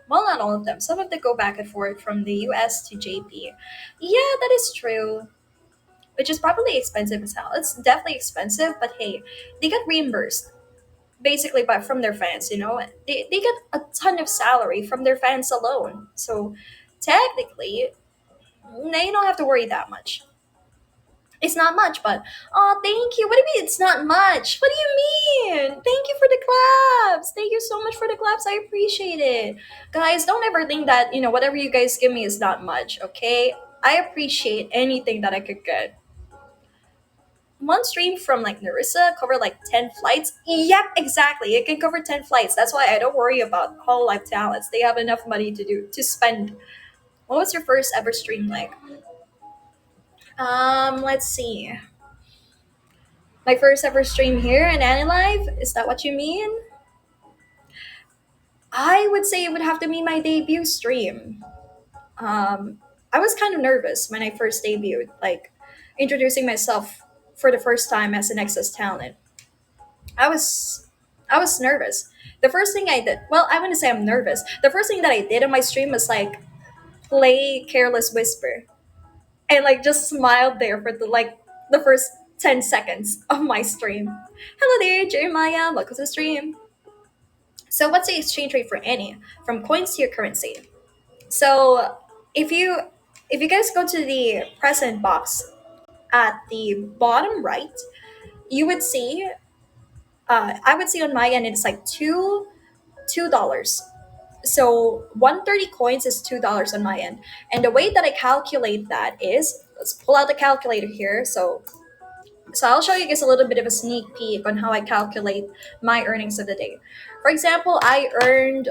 Speaker 1: Well, not all of them. Some of them go back and forth from the US to JP. Yeah, that is true. Which is probably expensive as hell. It's definitely expensive, but hey, they get reimbursed basically by from their fans. They get a ton of salary from their fans alone. So technically, they don't have to worry that much. It's not much, but oh, thank you. What do you mean it's not much? What do you mean? Thank you for the claps. Thank you so much for the claps. I appreciate it. Guys, don't ever think that, whatever you guys give me is not much, okay? I appreciate anything that I could get. One stream from Narissa cover 10 flights. Yep, exactly. It can cover 10 flights. That's why I don't worry about whole life talents. They have enough money to spend. What was your first ever stream like? Let's see. My first ever stream here in AniLive? Is that what you mean? I would say it would have to be my debut stream. I was kind of nervous when I first debuted, introducing myself for the first time as a Nexas talent. I was I was nervous. The first thing I did, well, I wouldn't say I'm nervous. The first thing that I did on my stream was play Careless Whisper and just smiled there for the first 10 seconds of my stream. Hello there, Jeremiah. Welcome to the stream. So, what's the exchange rate for any from coins to your currency? So, if you if you guys go to the present box at the bottom right, you would see. I would see on my end it's $2. So 130 coins is $2 on my end, and the way that I calculate that is let's pull out the calculator here. So I'll show you guys a little bit of a sneak peek on how I calculate my earnings of the day. For example, I earned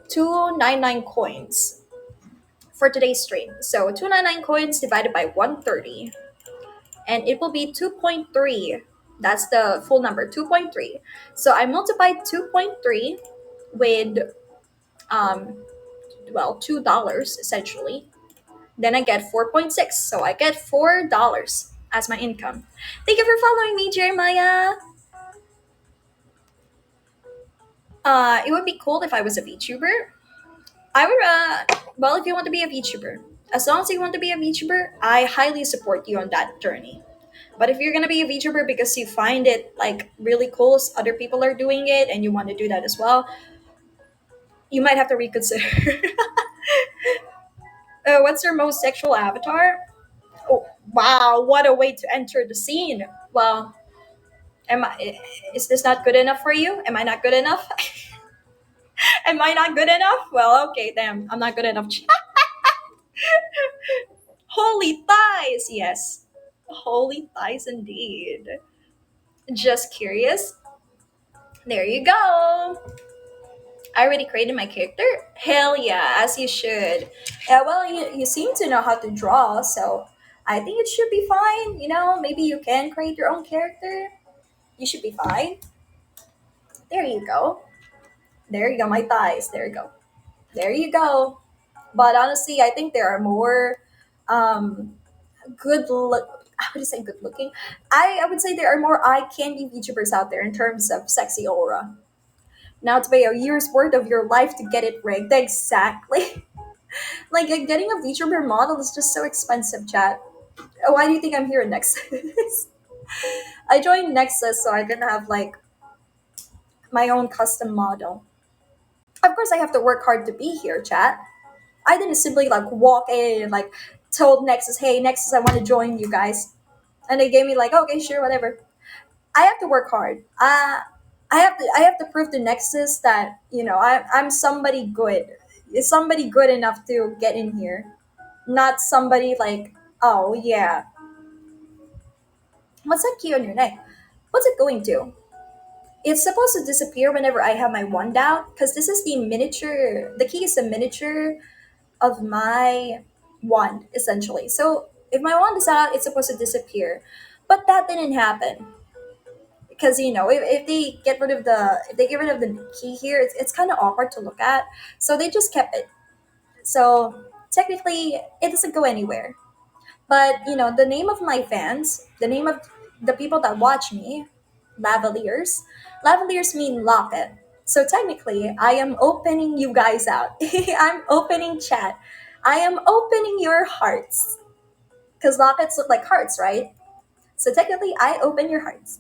Speaker 1: 299 coins for today's stream. So 299 coins divided by 130, and it will be 2.3. That's the full number, 2.3. So I multiplied 2.3 with $2 essentially. Then I get 4.6. So I get $4 as my income. Thank you for following me, Jeremiah. It would be cool if I was a VTuber. I would, well, if you want to be a VTuber, as long as you want to be a VTuber, I highly support you on that journey. But if you're gonna be a VTuber because you find it really cool as other people are doing it and you want to do that as well, you might have to reconsider. What's your most sexual avatar? Oh, wow, what a way to enter the scene. Well, is this not good enough for you? Am I not good enough? Am I not good enough? Well, okay, damn, I'm not good enough. Holy thighs, yes. Holy thighs indeed. Just curious. There you go. I already created my character? Hell yeah, as you should. Well, you seem to know how to draw, so I think it should be fine. Maybe you can create your own character. You should be fine. There you go. There you go, my thighs. There you go. There you go. But honestly, I think there are more um, good look. I would say good looking. I would say there are more eye candy VTubers out there in terms of sexy aura. Now to pay a year's worth of your life to get it rigged. Exactly. Like getting a VTuber model is just so expensive, chat. Why do you think I'm here in Nexus? I joined Nexus so I can have like my own custom model. Of course, I have to work hard to be here, chat. I didn't simply like walk in and like told Nexus, "Hey, Nexus, I want to join you guys," and they gave me like, "Okay, sure, whatever." I have to work hard. I have to prove to Nexus that I'm somebody good. Is somebody good enough to get in here, not somebody like, oh yeah, what's that key on your neck? What's it going to? It's supposed to disappear whenever I have my wand out because this is the miniature. The key is a miniature of my wand essentially. So if my wand is out, it's supposed to disappear, but that didn't happen because if they get rid of the key here, it's kind of awkward to look at. So they just kept it. So technically, it doesn't go anywhere. But the name of my fans, the name of the people that watch me, lavaliers. Lavaliers mean locket. So technically, I am opening you guys out. I'm opening chat. I am opening your hearts because lockets look like hearts, right? So technically, I open your hearts.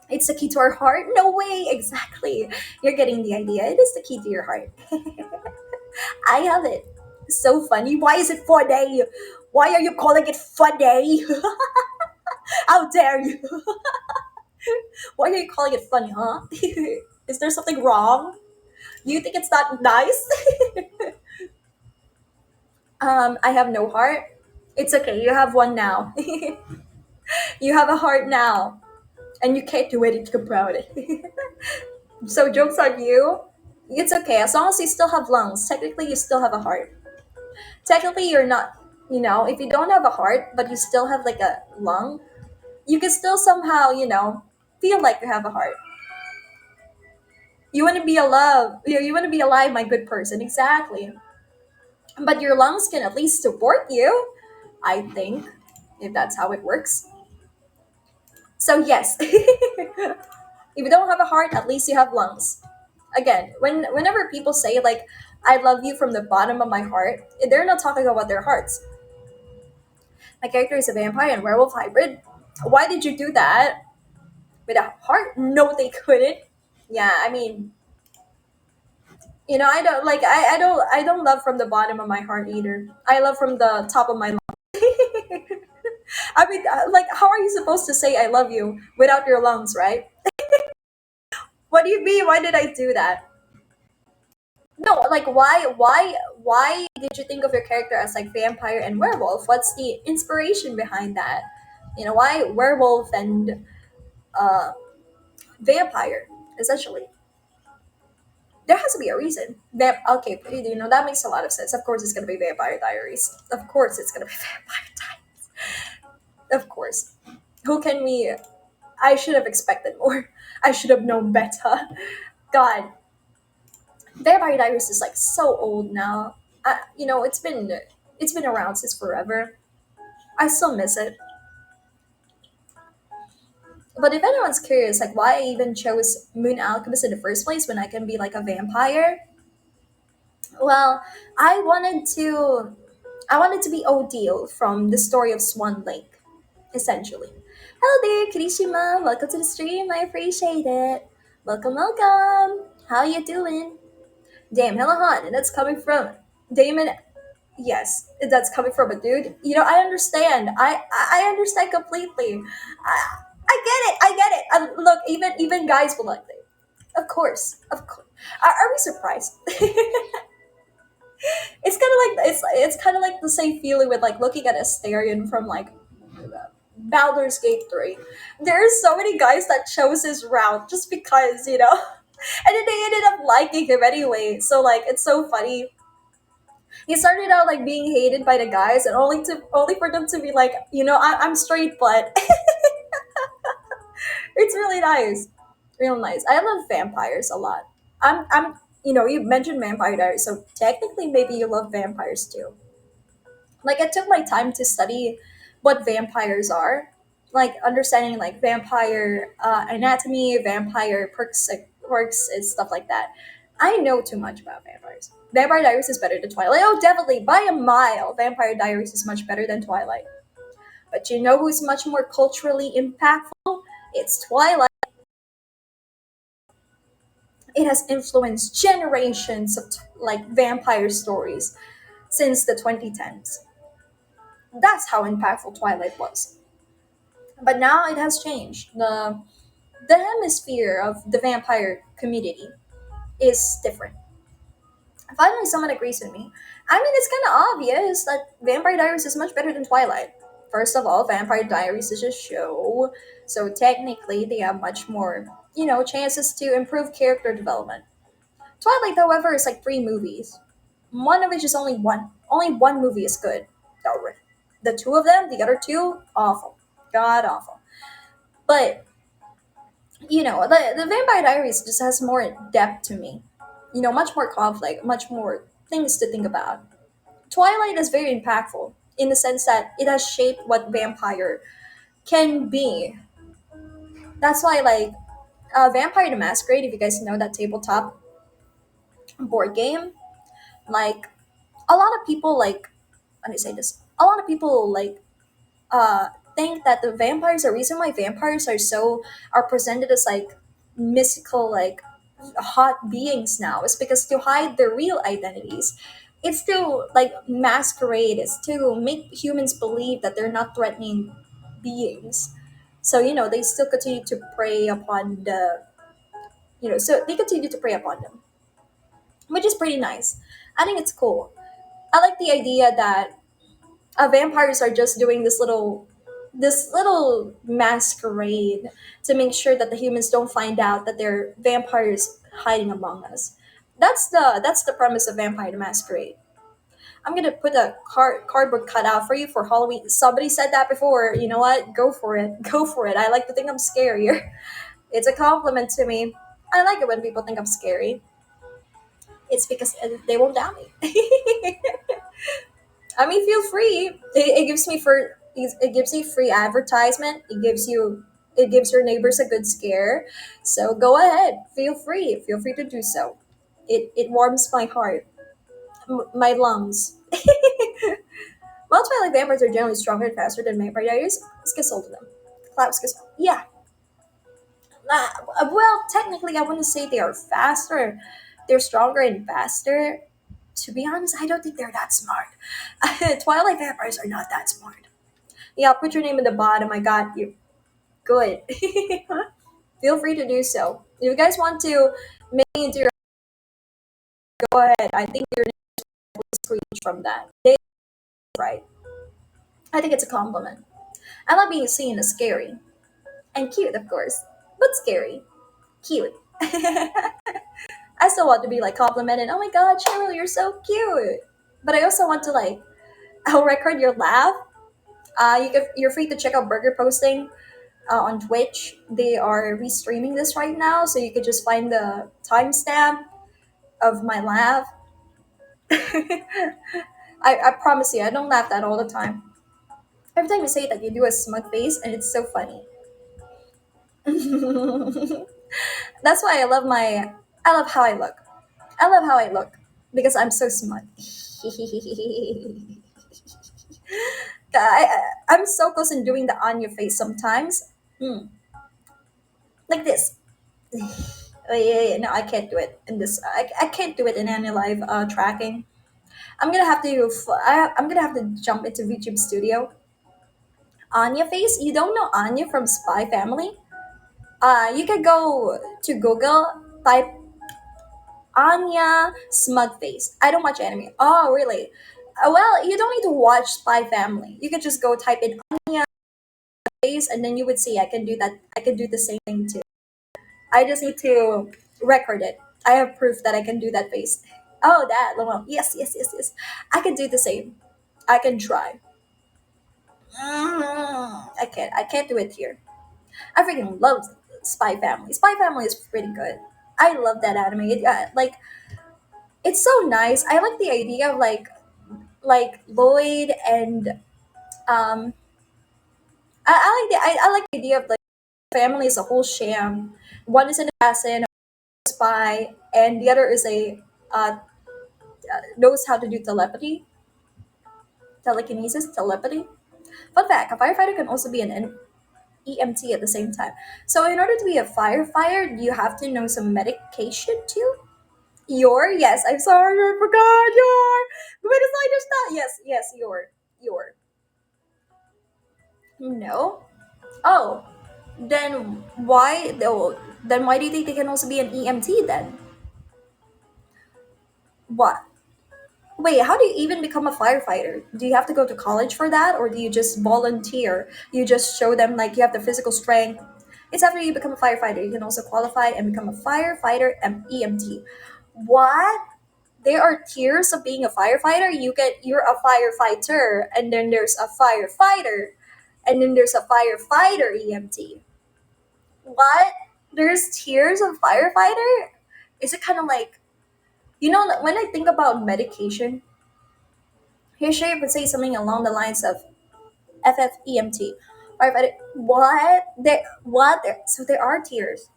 Speaker 1: It's the key to our heart? No way, exactly. You're getting the idea. It is the key to your heart. I have it. So funny. Why is it funny? Why are you calling it funny? How dare you? Why are you calling it funny, huh? Is there something wrong? Do you think it's not nice? I have no heart. It's okay. You have one now. You have a heart now, and you can't do anything about it. So jokes on you. It's okay as long as you still have lungs. Technically, you still have a heart. Technically, you're not. If you don't have a heart, but you still have like a lung, you can still somehow, feel like you have a heart. You want to be alive. You want to be alive, my good person. Exactly. But your lungs can at least support you. I think, if that's how it works. So yes, if you don't have a heart, at least you have lungs. Again, whenever people say like "I love you from the bottom of my heart," they're not talking about their hearts. My character is a vampire and werewolf hybrid. Why did you do that? With a heart? No, they couldn't. Yeah, I mean, I don't like I don't love from the bottom of my heart either. I love from the top of my lungs. I mean, like, how are you supposed to say I love you without your lungs, right? What do you mean? Why did I do that? No, like, why did you think of your character as like vampire and werewolf? What's the inspiration behind that? Why werewolf and uh, vampire? Essentially, there has to be a reason. Okay, that makes a lot of sense. Of course, it's gonna be Vampire Diaries. Of course, it's gonna be Vampire Diaries. Of course. Who can we? I should have expected more. I should have known better. God, Vampire Diaries is like so old now. It's been around since forever. I still miss it. But if anyone's curious, like why I even chose Moon Alchemist in the first place when I can be like a vampire, well, I wanted to I wanted to be Odile from the story of Swan Lake, essentially. Hello there, Kirishima. Welcome to the stream. I appreciate it. Welcome, welcome. How you doing? Damn, hella hot, and that's coming from Damon. Yes, that's coming from a dude. I understand. I understand completely. I get it. I get it. Look, even guys will like it. Of course, of course. Are we surprised? It's kind of like it's kind of like the same feeling with like looking at Asterion from like Baldur's Gate 3. There's so many guys that chose his route just because, and then they ended up liking him anyway. So like it's so funny. He started out like being hated by the guys, and only for them to be like, I'm straight, but it's really nice, real nice. I love vampires a lot. You mentioned Vampire Diaries, so technically maybe you love vampires too. Like I took my time to study what vampires are, like understanding like vampire anatomy, vampire perks and stuff like that. I know too much about vampires. Vampire Diaries is better than Twilight. Oh, definitely by a mile. Vampire Diaries is much better than Twilight. But you know who's much more culturally impactful? It's Twilight. It has influenced generations of like vampire stories since the 2010s. That's how impactful Twilight was. But now it has changed. The hemisphere of the vampire community is different. Finally, someone agrees with me. I mean, it's kind of obvious that Vampire Diaries is much better than Twilight. First of all, Vampire Diaries is a show, so technically they have much more, chances to improve character development. Twilight, however, is like three movies. One of which is only one. Only one movie is good. The two of them, the other two, awful. God awful. But the Vampire Diaries just has more depth to me. Much more conflict, much more things to think about. Twilight is very impactful in the sense that it has shaped what vampire can be. That's why, like, Vampire the Masquerade, if you guys know that tabletop board game, like, a lot of people, like, let me say this, a lot of people, like, uh, think that the reason why vampires are presented as like mystical, like hot beings now is because to hide their real identities. It's to like masquerade, it's to make humans believe that they're not threatening beings. So they still continue to prey upon so they continue to prey upon them, which is pretty nice. I think it's cool. I like the idea that vampires are just doing this little masquerade to make sure that the humans don't find out that they're vampires hiding among us. That's the premise of Vampire the Masquerade. I'm gonna put a cardboard cutout for you for Halloween. Somebody said that before. You know what? Go for it. Go for it. I like to think I'm scarier. It's a compliment to me. I like it when people think I'm scary. It's because they won't doubt me. I mean, feel free. It gives me it gives you free advertisement. It gives your neighbors a good scare. So go ahead. Feel free to do so. It warms my heart, my lungs. Well, Twilight vampires are generally stronger and faster than Vampire Diaries. Let's get sold to them. Klaus get sold. Yeah. Well, technically, I wouldn't say they are faster. They're stronger and faster. To be honest, I don't think they're that smart. Twilight vampires are not that smart. Yeah, I'll put your name in the bottom. I got you. Good. Feel free to do so. If you guys want to make me into your go ahead. I think your name is screech from that. They right. I think it's a compliment. I love being seen as scary. And cute, of course. But scary. Cute. I still want to be like complimented. Oh my god, Cheryl, you're so cute. But I also want to like I'll record your laugh. You're free to check out Burger Posting on Twitch. They are restreaming this right now, so you could just find the timestamp of my laugh. I promise you, I don't laugh that all the time. Every time you say that, you do a smug face, and it's so funny. That's why I love how I look. I love how I look because I'm so smug. I'm so close in doing the on your face sometimes. Like this. Oh, yeah, no, I can't do it in this. I can't do it in AniLive tracking. I'm gonna have to jump into VTube Studio. Anya face. You don't know Anya from Spy Family? You can go to Google, type Anya, smug face. I don't watch anime. Oh, really? Well, you don't need to watch Spy Family. You can just go type in Anya face, and then you would see I can do that. I can do the same thing too. I just need to record it. I have proof that I can do that face. Oh, that. Well, yes, yes, yes, yes. I can do the same. I can try. I can't. I can't do it here. I freaking love Spy Family. Spy Family is pretty good. I love that anime. Like it's so nice. I like the idea of like Lloyd and um. I like the idea of like family is a whole sham. One is an assassin, a spy, and the other is a knows how to do telekinesis, telepathy. Fun fact: a firefighter can also be an EMT at the same time. So in order to be a firefighter, you have to know some medication too. Yes, I'm sorry, I forgot your. But it's like there's not. Yes, yes, your. No. Oh, then why? Oh, then why do you think they can also be an EMT then? What? Wait, how do you even become a firefighter? Do you have to go to college for that, or do you just volunteer? You just show them like you have the physical strength. It's after you become a firefighter you can also qualify and become a firefighter and EMT. What? There are tiers of being a firefighter. You're a firefighter, and then there's a firefighter, and then there's a firefighter EMT. What? There's tiers of firefighter? Is it kind of like when I think about medication? Here would say something along the lines of FFEMT. Firefighter. What? What? So there are tiers.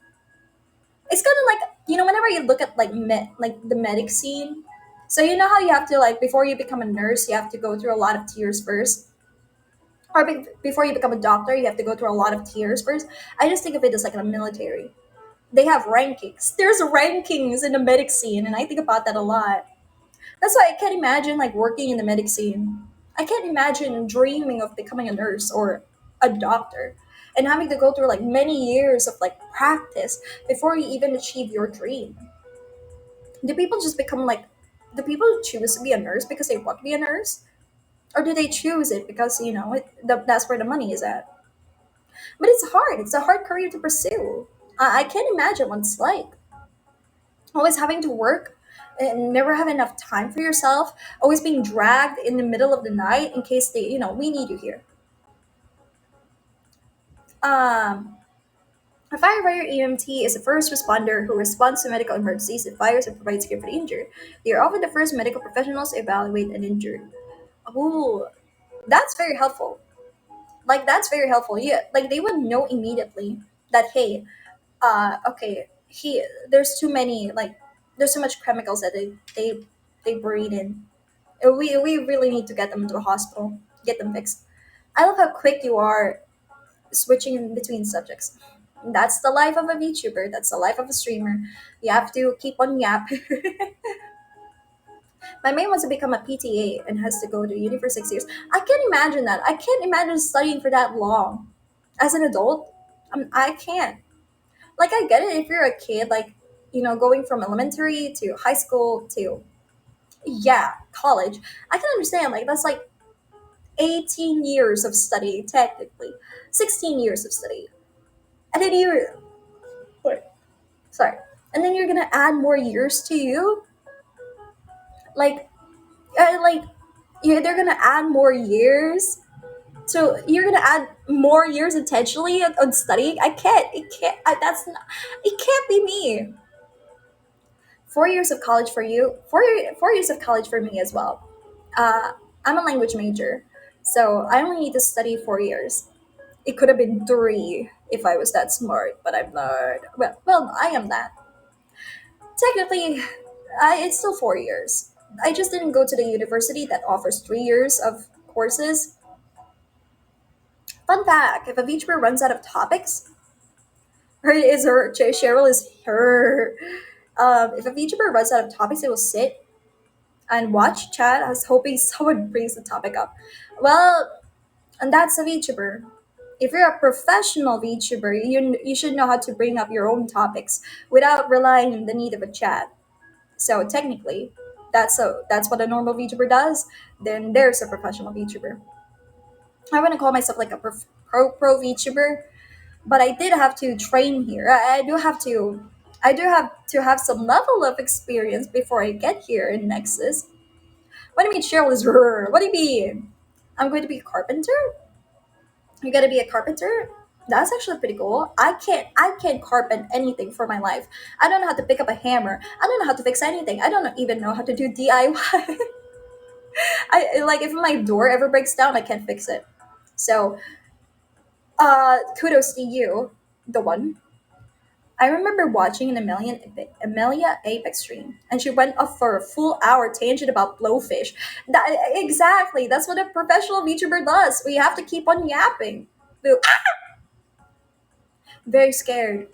Speaker 1: It's kind of like whenever you look at like the medic scene. So you know how you have to like before you become a nurse, you have to go through a lot of tiers first, or before you become a doctor, you have to go through a lot of tiers first. I just think of it as like a military. They have rankings. There's rankings in the medic scene, and I think about that a lot. That's why I can't imagine like working in the medic scene. I can't imagine dreaming of becoming a nurse or a doctor and having to go through like many years of like practice before you even achieve your dream. Do people just become like do people choose to be a nurse because they want to be a nurse? Or do they choose it because that's where the money is at? But it's hard. It's a hard career to pursue. I can't imagine what it's like. Always having to work and never have enough time for yourself, always being dragged in the middle of the night in case we need you here. Um, a firefighter EMT is a first responder who responds to medical emergencies and fires and provides care for the injured. They are often the first medical professionals to evaluate an injured. Ooh, that's very helpful. Like that's very helpful. Yeah, like they would know immediately that hey, okay, there's too many there's too much chemicals that they breathe in. We really need to get them to the hospital, get them fixed. I love how quick you are switching in between subjects. That's the life of a VTuber. That's the life of a streamer. You have to keep on yap. My main wants to become a PTA and has to go to uni for 6 years. I can't imagine that. I can't imagine studying for that long. As an adult, I can't. Like I get it if you're a kid, like going from elementary to high school to college. I can understand. Like that's like 18 years of study, technically, 16 years of study. And then wait, sorry. And then you're gonna add more years to you? Like, like, yeah, they're gonna add more years? So you're gonna add more years intentionally on studying? That's not, it can't be me. 4 years of college for you, 4 years of college for me as well. Uh, I'm a language major, so I only need to study 4 years. It could have been three if I was that smart, but I'm not. Well, I am that. Technically, it's still 4 years. I just didn't go to the university that offers 3 years of courses. Fun fact: if a VTuber runs out of topics, Cheryl is her. If a VTuber runs out of topics, they will sit and watch chat. I was hoping someone brings the topic up. Well, and that's a VTuber. If you're a professional VTuber, you should know how to bring up your own topics without relying on the need of a chat. So technically, that's what a normal VTuber does. Then there's a professional VTuber. I wouldn't call myself like a pro VTuber, but I did have to train here. I do have to have some level of experience before I get here in Nexus. What do you mean Cheryl is rrr? What do you mean? I'm going to be a carpenter? You gotta be a carpenter? That's actually pretty cool. I can't carpent anything for my life. I don't know how to pick up a hammer. I don't know how to fix anything. I don't even know how to do DIY. I like if my door ever breaks down, I can't fix it. So kudos to you, the one. I remember watching Amelia Apex stream, and she went off for a full hour tangent about blowfish. Exactly, that's what a professional VTuber does. We have to keep on yapping. Boo. Very scared.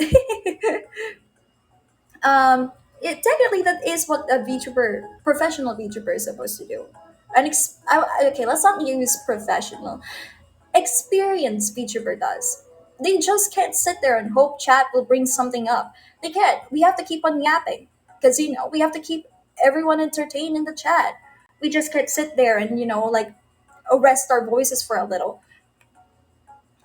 Speaker 1: um, technically, that is what a VTuber, professional VTuber, is supposed to do. Okay, let's not use professional. Experienced VTuber does. They just can't sit there and hope chat will bring something up. They can't. We have to keep on yapping because we have to keep everyone entertained in the chat. We just can't sit there and like arrest our voices for a little.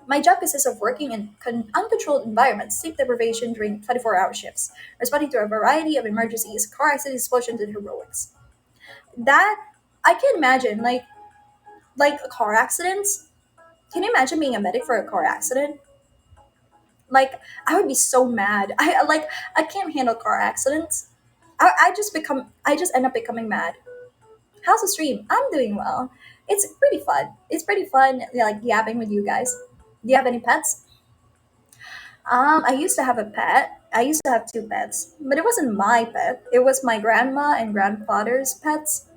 Speaker 1: My job consists of working in uncontrolled environments, sleep deprivation during 24-hour shifts, responding to a variety of emergencies, car accidents, explosions, and heroics. That I can imagine, like car accidents. Can you imagine being a medic for a car accident? Like I would be so mad. I can't handle car accidents. I just end up becoming mad. How's the stream? I'm doing well. It's pretty fun. It's pretty fun, like yapping with you guys. Do you have any pets? I used to have a pet. I used to have two pets, but it wasn't my pet. It was my grandma and grandfather's pets.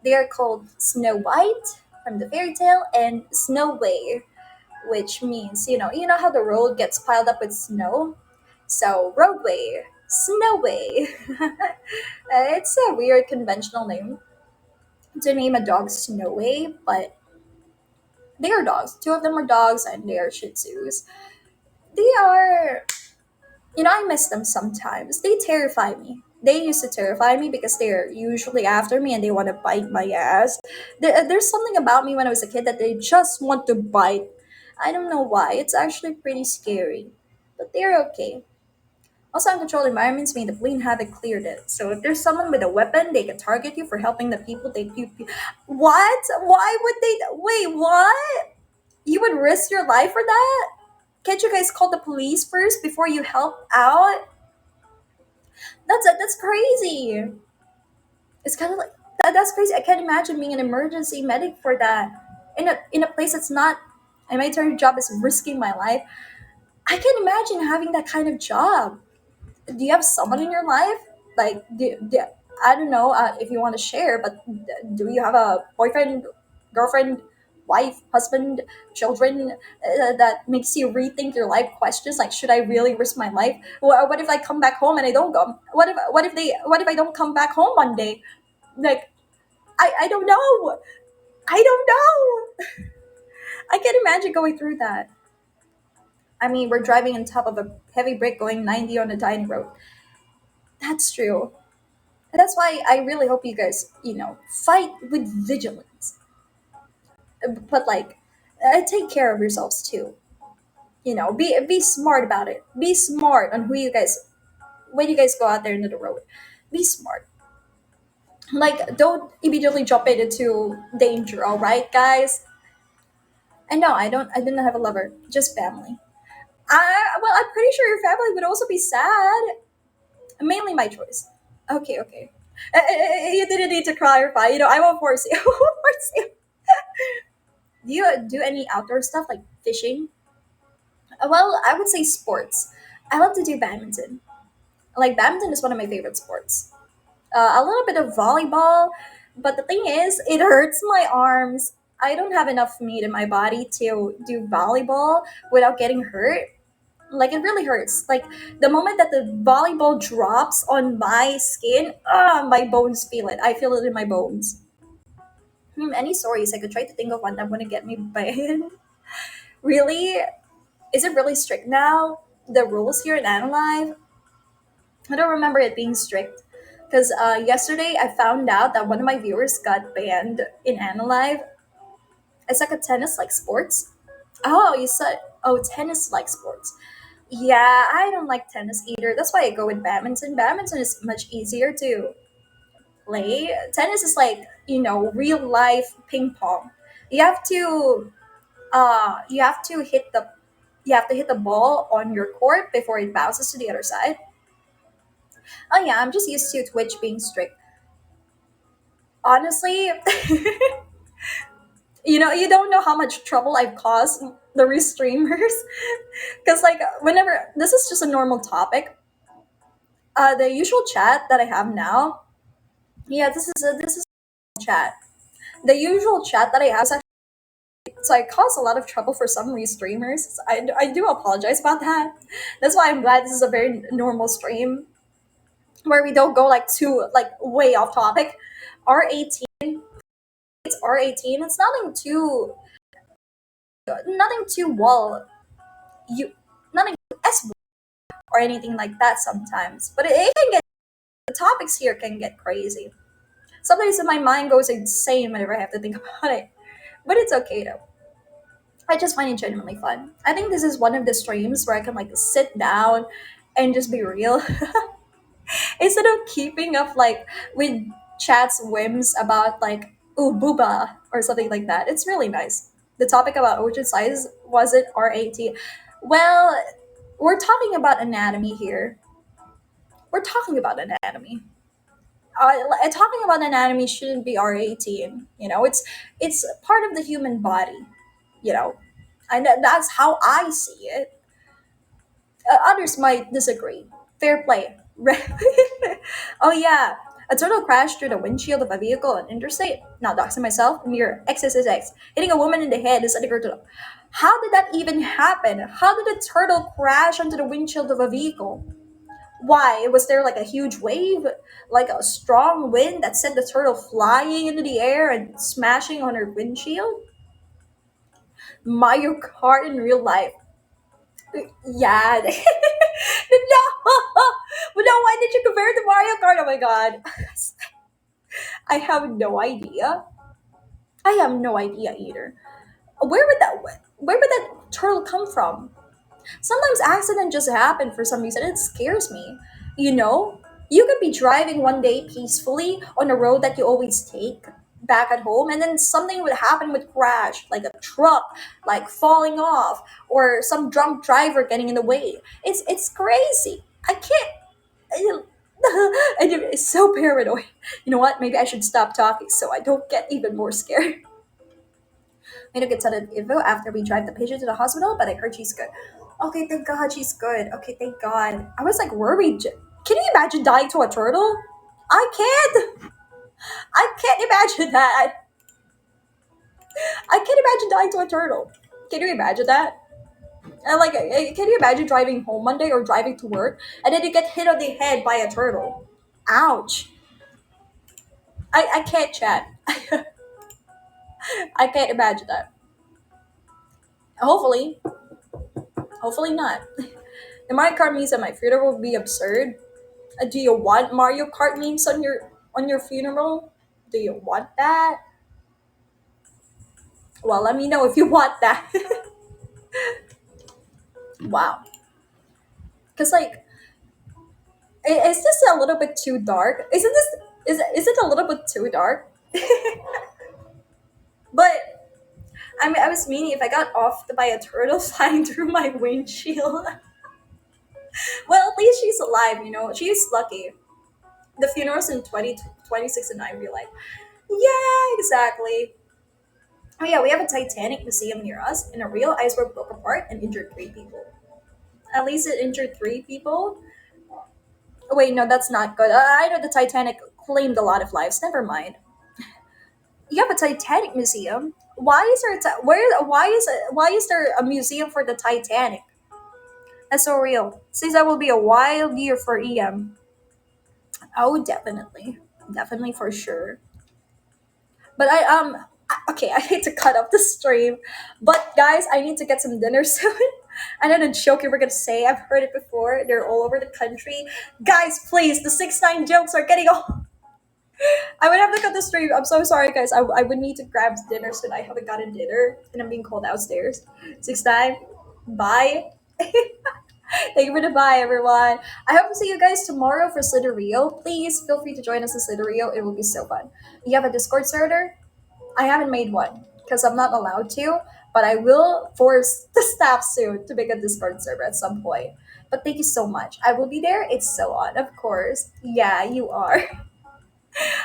Speaker 1: They are called Snow White from the fairy tale and Snow Way, which means you know how the road gets piled up with snow. So roadway, Snowway. It's a weird conventional name to name a dog Snowway, but they are dogs. Two of them are dogs, and they are Shih Tzus. They are I miss them sometimes. They terrify me. They used to terrify me because they're usually after me and they want to bite my ass. There's something about me when I was a kid that they just want to bite. I don't know why. It's actually pretty scary. But they're okay. Also, uncontrolled environments mean the Fleeing Havoc cleared it. So if there's someone with a weapon, they can target you for helping the people What? Why would they? Wait, what? You would risk your life for that? Can't you guys call the police first before you help out? That's crazy. It's kind of like that's crazy. I can't imagine being an emergency medic for that in a place that's not. And my entire job is risking my life. I can't imagine having that kind of job. Do you have someone in your life? Like, I don't know if you want to share, but do you have a boyfriend, girlfriend, wife, husband, children that makes you rethink your life questions? Like, should I really risk my life? What if I come back home and I don't go? What if I don't come back home one day? Like, I don't know. I don't know. I can't imagine going through that. I mean, we're driving on top of a heavy brick going 90 on a tiny road. That's true. That's why I really hope you guys, fight with vigilance. But like, take care of yourselves too. Be smart about it. Be smart on who you guys when you guys go out there into the road. Be smart. Like, don't immediately jump into danger. All right, guys. And no, I don't. I didn't have a lover. Just family. I'm pretty sure your family would also be sad. Mainly my choice. Okay, okay. You didn't need to clarify. I won't force you. I won't force you. Do you do any outdoor stuff like fishing? Well, I would say sports. I love to do badminton. Like badminton is one of my favorite sports. A little bit of volleyball, but the thing is, it hurts my arms. I don't have enough meat in my body to do volleyball without getting hurt. Like it really hurts. Like the moment that the volleyball drops on my skin, my bones feel it. I feel it in my bones. Any stories I could try to think of one that wouldn't get me banned. Really? Is it really strict now? The rules here in AniLive? I don't remember it being strict. Because yesterday I found out that one of my viewers got banned in AniLive. It's like a tennis like sports. Oh, you said, oh, tennis like sports. Yeah, I don't like tennis either. That's why I go with badminton. Badminton is much easier to play. Tennis is like, real life ping pong. You have to you have to hit the ball on your court before it bounces to the other side. Oh yeah, I'm just used to Twitch being strict. Honestly, you don't know how much trouble I've caused the restreamers. Because like whenever this is just a normal topic, the usual chat that I have now, yeah, this is chat. The usual chat that I have is actually, so I cause a lot of trouble for some restreamers. So I do apologize about that. That's why I'm glad this is a very normal stream where we don't go like too like way off topic. R18, it's R18. It's nothing too well you nothing S or anything like that sometimes. But it can get, the topics here can get crazy. Sometimes my mind goes insane whenever I have to think about it. But it's okay though. I just find it genuinely fun. I think this is one of the streams where I can like sit down and just be real instead of keeping up like with chat's whims about like ooh booba or something like that. It's really nice. The topic about ocean size was it R18? Well, we're talking about anatomy here. We're talking about anatomy. Talking about anatomy shouldn't be R18. It's part of the human body. You know, and that's how I see it. Others might disagree. Fair play. Oh yeah, a turtle crashed through the windshield of a vehicle on interstate. Not doxing myself. Mere XXX. Hitting a woman in the head is a turtle. How did that even happen? How did a turtle crash onto the windshield of a vehicle? Why? Was there like a huge wave? Like a strong wind that sent the turtle flying into the air and smashing on her windshield? Mario Kart in real life. Yeah. No! But no, why did you compare it to Mario Kart? Oh my god. I have no idea. I have no idea either. Where would that turtle come from? Sometimes accidents just happen for some reason. It scares me. You know, you could be driving one day peacefully on a road that you always take back at home, and then something would happen with crash, like a truck, like falling off, or some drunk driver getting in the way. It's crazy. I can't. It's so paranoid. You know what? Maybe I should stop talking so I don't get even more scared. Made a good son of info after we drive the patient to the hospital, but I heard she's good. Okay, thank God she's good. Okay, thank God. I was like worried. Can you imagine dying to a turtle? I can't. I can't imagine that. I can't imagine dying to a turtle. Can you imagine that? And like, can you imagine driving home one day or driving to work and then you get hit on the head by a turtle? Ouch. I can't chat. I can't imagine that. Hopefully, hopefully not. The Mario Kart memes at my funeral will be absurd. Do you want Mario Kart memes on your funeral? Do you want that? Well, let me know if you want that. Wow. Cause like, is this a little bit too dark? Isn't this is it a little bit too dark? But I mean, I was meaning if I got offed by a turtle flying through my windshield. Well, at least she's alive. She's lucky. The funeral's in 2026, and I'd be like, yeah, exactly. Oh yeah, we have a Titanic museum near us, and a real iceberg broke apart and injured 3 people. At least it injured 3 people. Oh, wait, no, that's not good. I know the Titanic claimed a lot of lives. Never mind. You have a Titanic museum. Why is there a where? Why is there a museum for the Titanic? That's so real. Since that will be a wild year for EM. Oh, definitely, definitely for sure. But okay, I hate to cut off the stream, but guys, I need to get some dinner soon. And then a joke you were gonna say, I've heard it before. They're all over the country. Guys, please, the 6 9 jokes are getting old. I would have to cut the stream. I'm so sorry, guys. I would need to grab dinner soon. I haven't gotten dinner, and I'm being called downstairs. 6 9. Bye. Thank you for the bye, everyone. I hope to see you guys tomorrow for Sliderio. Please feel free to join us in Sliderio. It will be so fun. You have a Discord server? I haven't made one because I'm not allowed to, but I will force the staff soon to make a Discord server at some point. But thank you so much. I will be there. It's so on, of course. Yeah, you are.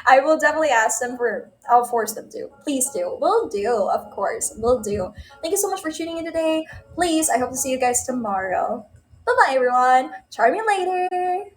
Speaker 1: I will definitely ask them for. I'll force them to. Please do. We'll do. Of course, we'll do. Thank you so much for tuning in today. Please, I hope to see you guys tomorrow. Bye bye, everyone. Charm you later.